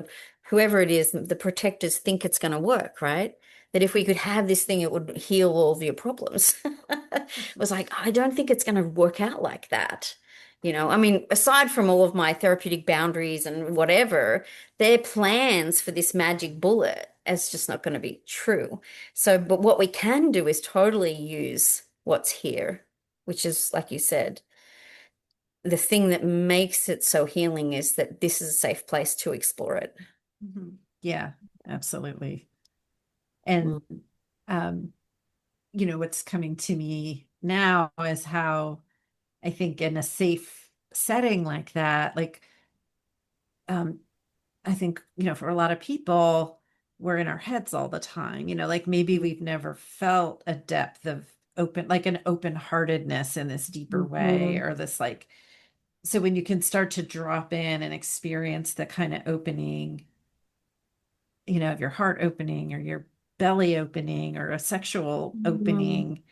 whoever it is, the protectors think it's going to work, right? That if we could have this thing, it would heal all of your problems. I was like, I don't think it's going to work out like that. I mean, aside from all of my therapeutic boundaries and whatever, their plans for this magic bullet is just not going to be true. So, but what we can do is totally use what's here, which is, like you said, the thing that makes it so healing is that this is a safe place to explore it. Mhm. Yeah, absolutely. And Mm. um, what's coming to me now is how I think in a safe setting like that, like um, I think, for a lot of people, we're in our heads all the time, like maybe we've never felt a depth of like an open-heartedness in this deeper way, Mhm. or this like, so when you can start to drop in and experience the kind of opening, of your heart opening or your belly opening or a sexual Mhm. opening,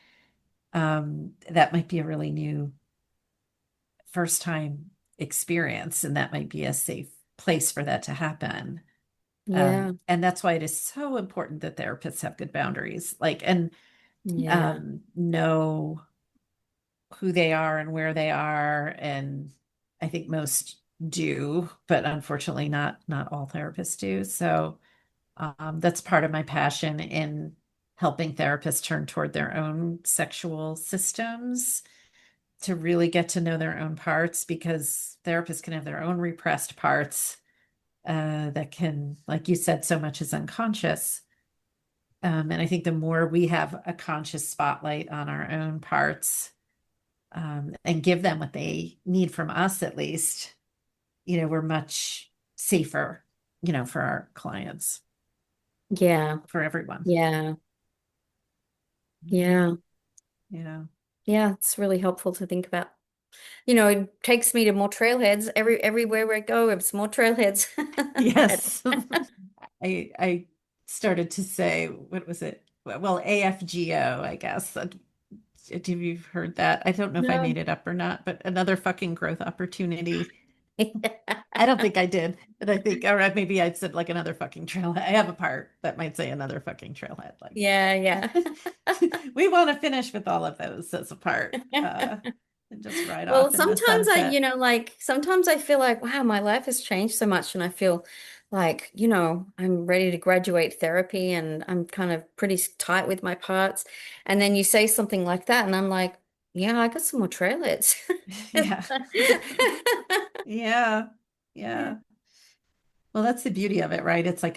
that might be a really new first time experience, and that might be a safe place for that to happen. Yeah. And that's why it is so important that therapists have good boundaries, like, and Yeah. know who they are and where they are. And I think most do, but unfortunately not all therapists do. So that's part of my passion in helping therapists turn toward their own sexual systems, to really get to know their own parts, because therapists can have their own repressed parts that can, like you said, so much is unconscious. And I think the more we have a conscious spotlight on our own parts, and give them what they need from us, at least, we're much safer, for our clients, Yeah. for everyone. Yeah. Mhm. Yeah. Yeah. Yeah. It's really helpful to think about. It takes me to more trailheads. Everywhere I go, it's more trailheads. Yes. I started to say, what was it? Well, AFGO, I guess. Have you heard that? I don't know if I No. made it up or not, but another fucking growth opportunity. I don't think I did, but I think, or maybe I said like another fucking trailhead. I have a part that might say another fucking trailhead. Yeah, yeah. Like, we want to finish with all of those as a part, and just ride Well, off in the sometimes sunset. sometimes I feel like, wow, my life has changed so much, and I feel like, I'm ready to graduate therapy and I'm kind of pretty tight with my parts. And then you say something like that, and I'm like, yeah, I got some more trailheads. Yeah. Yeah. Yeah, Yeah. Well, that's the beauty of it, right? It's a,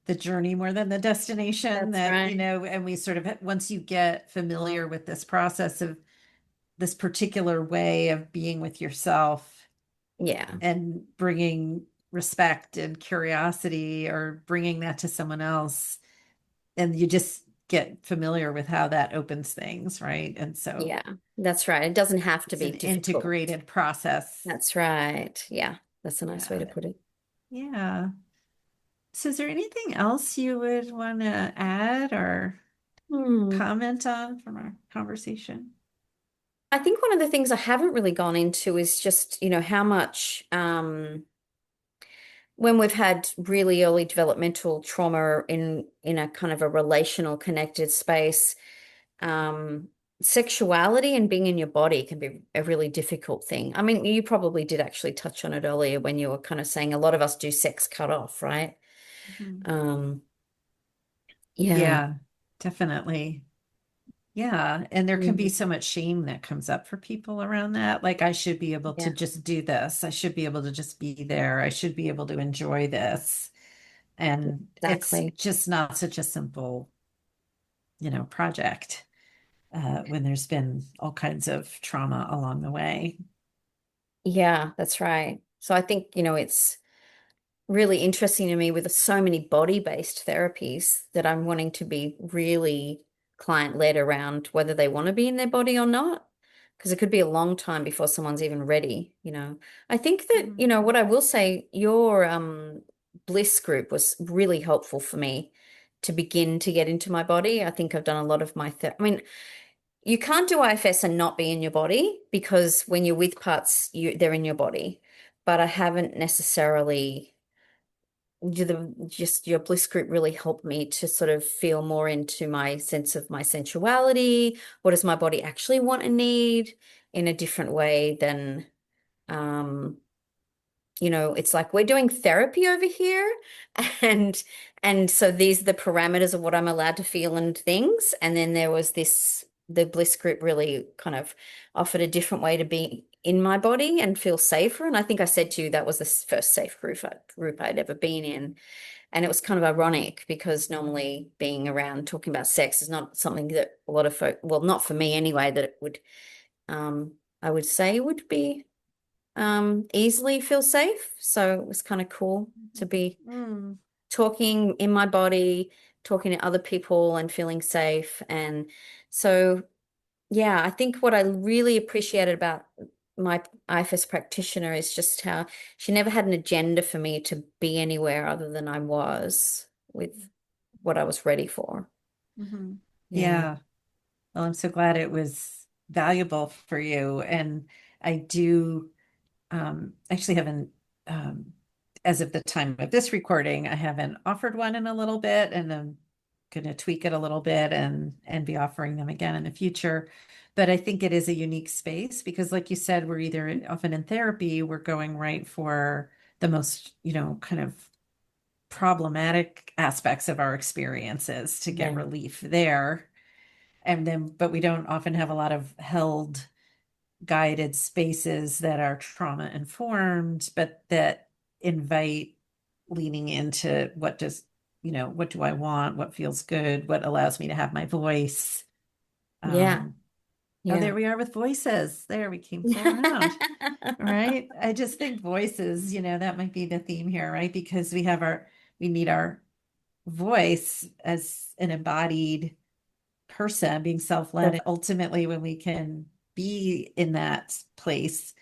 the journey more than the destination, that's that, right. and we sort of, once you get familiar with this process of this particular way of being with yourself Yeah, and bringing respect and curiosity, or bringing that to someone else, and you just get familiar with how that opens things, right? And so yeah, that's right. It doesn't have to it's be an difficult. integrated process. That's right. Yeah, that's a nice way Yeah. to put it. Yeah. So is there anything else you would want to add or Hmm. comment on from our conversation? I think one of the things I haven't really gone into is just, how much when we've had really early developmental trauma in a kind of a relational connected space, um, sexuality and being in your body can be a really difficult thing. I mean, you probably did actually touch on it earlier when you were kind of saying a lot of us do sex cut off, right? Mhm. Um, yeah, Yeah, definitely. Yeah. And there can be mm, so much shame that comes up for people around that. Like, I should be able to yeah, just do this. I should be able to just be there. I should be able to enjoy this. And it's exactly. just not such a simple, project, when there's been all kinds of trauma along the way. Yeah, that's right. So I think, it's really interesting to me with so many body-based therapies that I'm wanting to be really client-led around whether they want to be in their body or not. Because it could be a long time before someone's even ready. I think that, Mhm. what I will say, your bliss group was really helpful for me to begin to get into my body. I think I've done a lot of my I mean, you can't do IFS and not be in your body because when you're with parts, they're in your body. But I haven't necessarily just your bliss group really helped me to sort of feel more into my sense of my sensuality. What does my body actually want and need in a different way than um it's like we're doing therapy over here and and so these are the parameters of what I'm allowed to feel and things. And then there was the bliss group really kind of offered a different way to be in my body and feel safer. And I think I said to you that was the first safe group I'd ever been in. And it was kind of ironic because normally being around talking about sex is not something that a lot of folk, well, not for me anyway, that it would, I would say would be easily feel safe. So it was kind of cool to be Mm. talking in my body, talking to other people and feeling safe. And so, yeah, I think what I really appreciated about my IFS practitioner is just how she never had an agenda for me to be anywhere other than I was with what I was ready for. Mhm. Yeah. Yeah. Well, I'm so glad it was valuable for you. And I do, actually haven't, um, as of the time of this recording, I haven't offered one in a little bit, and I'm going to tweak it a little bit and be offering them again in the future. But I think it is a unique space because, like you said, we're either often in therapy, we're going right for the most, kind of problematic aspects of our experiences to get Yeah. relief there. And then, but we don't often have a lot of held guided spaces that are trauma informed, but that invite leaning into what do I want? What feels good? What allows me to have my voice? Yeah. Oh, there Yeah. we are with voices. There we came full around. Right. I just think voices, that might be the theme here, right? Because we need our voice as an embodied person being self-led. And ultimately, when we can be in that place,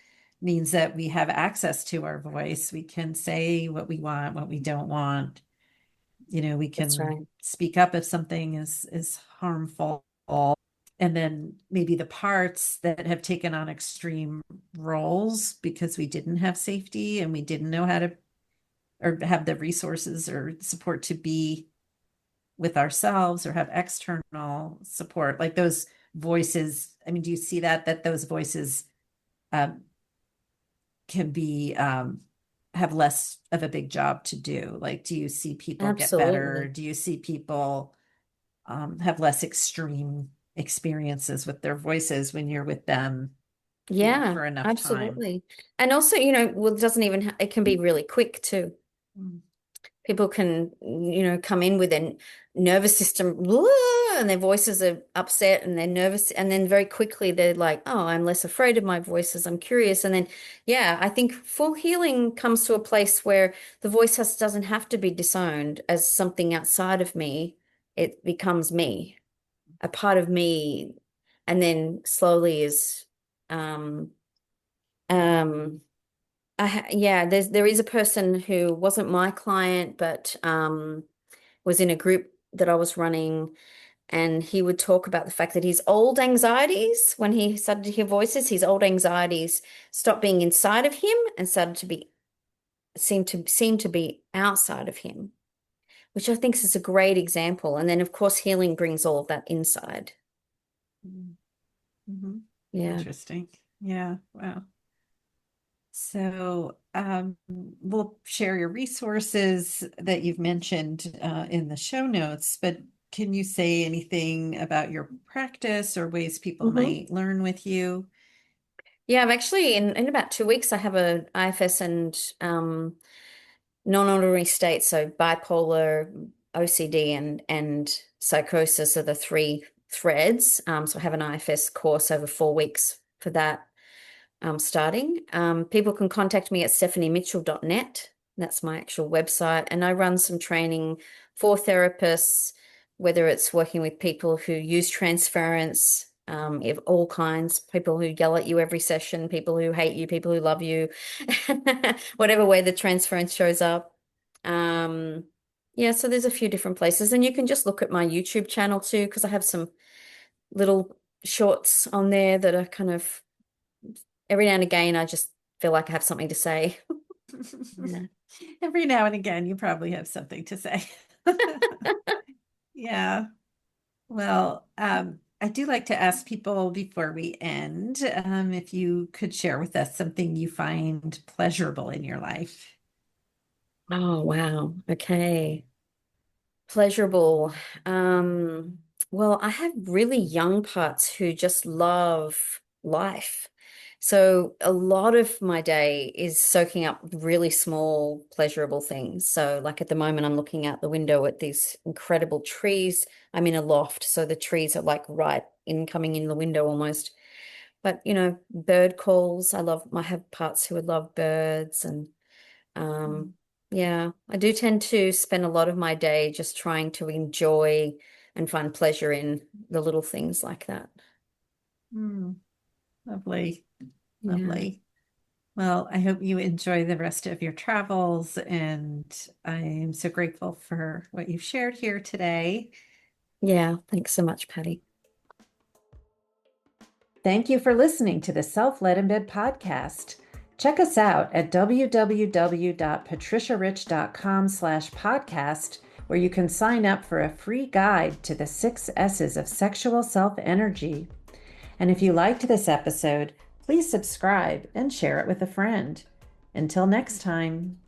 means that we have access to our voice. We can say what we want, what we don't want. We That's can right. speak up if something is harmful. And then maybe the parts that have taken on extreme roles because we didn't have safety and we didn't know how to or have the resources or support to be with ourselves or have external support, like those voices. I mean, do you see that those voices um, can be have less of a big job to do? Like, do you see people get better? Absolutely. Do you see people have less extreme experiences with their voices when you're with them, Yeah, for enough time? absolutely. And also, well, it doesn't even, it can be really quick too. Mm. People can, come in with a nervous system and their voices are upset and they're nervous. And then very quickly they're like, oh, I'm less afraid of my voices. I'm curious. And then, yeah, I think full healing comes to a place where the voice doesn't have to be disowned as something outside of me. It becomes me, a part of me. And then slowly um, um, yeah, there is a person who wasn't my client, but was in a group that I was running, and he would talk about the fact that his old anxieties, when he started to hear voices, his old anxieties stopped being inside of him and started to be seem to be outside of him, which I think is a great example. And then, of course, healing brings all of that inside. Mm-hmm. Yeah. Interesting. Yeah. Wow. So we'll share your resources that you've mentioned in the show notes, but can you say anything about your practice or ways people Hmm. might learn with you? Yeah, I've actually in about 2 weeks I have a IFS and non-ordinary states, so bipolar, OCD, and psychosis are the three threads. So I have an IFS course over 4 weeks for that starting. People can contact me at stephaniemitchell.net. That's my actual website. And I run some training for therapists, whether it's working with people who use transference, of all kinds, people who yell at you every session, people who hate you, people who love you, whatever way the transference shows up. Um, yeah, so there's a few different places. And you can just look at my YouTube channel too, because I have some little shorts on there that are kind of every now and again, I just feel like I have something to say. Yeah. Every now and again, you probably have something to say. Yeah. Well, I do like to ask people before we end, if you could share with us something you find pleasurable in your life. Oh, wow. Okay. Pleasurable. Um, well, I have really young parts who just love life. So a lot of my day is soaking up really small, pleasurable things. So, like at the moment, I'm looking out the window at these incredible trees. I'm in a loft, so the trees are like right in coming in the window almost. But, bird calls. I have parts who would love birds and Mm. yeah, I do tend to spend a lot of my day just trying to enjoy and find pleasure in the little things like that. Mm, lovely, Yeah. lovely. Well, I hope you enjoy the rest of your travels, and I am so grateful for what you've shared here today. Yeah. Thanks so much, Patty. Thank you for listening to the Self-Led in Bed podcast. Check us out at www.patriciarich.com/podcast, where you can sign up for a free guide to the 6 S's of sexual self-energy. And if you liked this episode, please subscribe and share it with a friend. Until next time.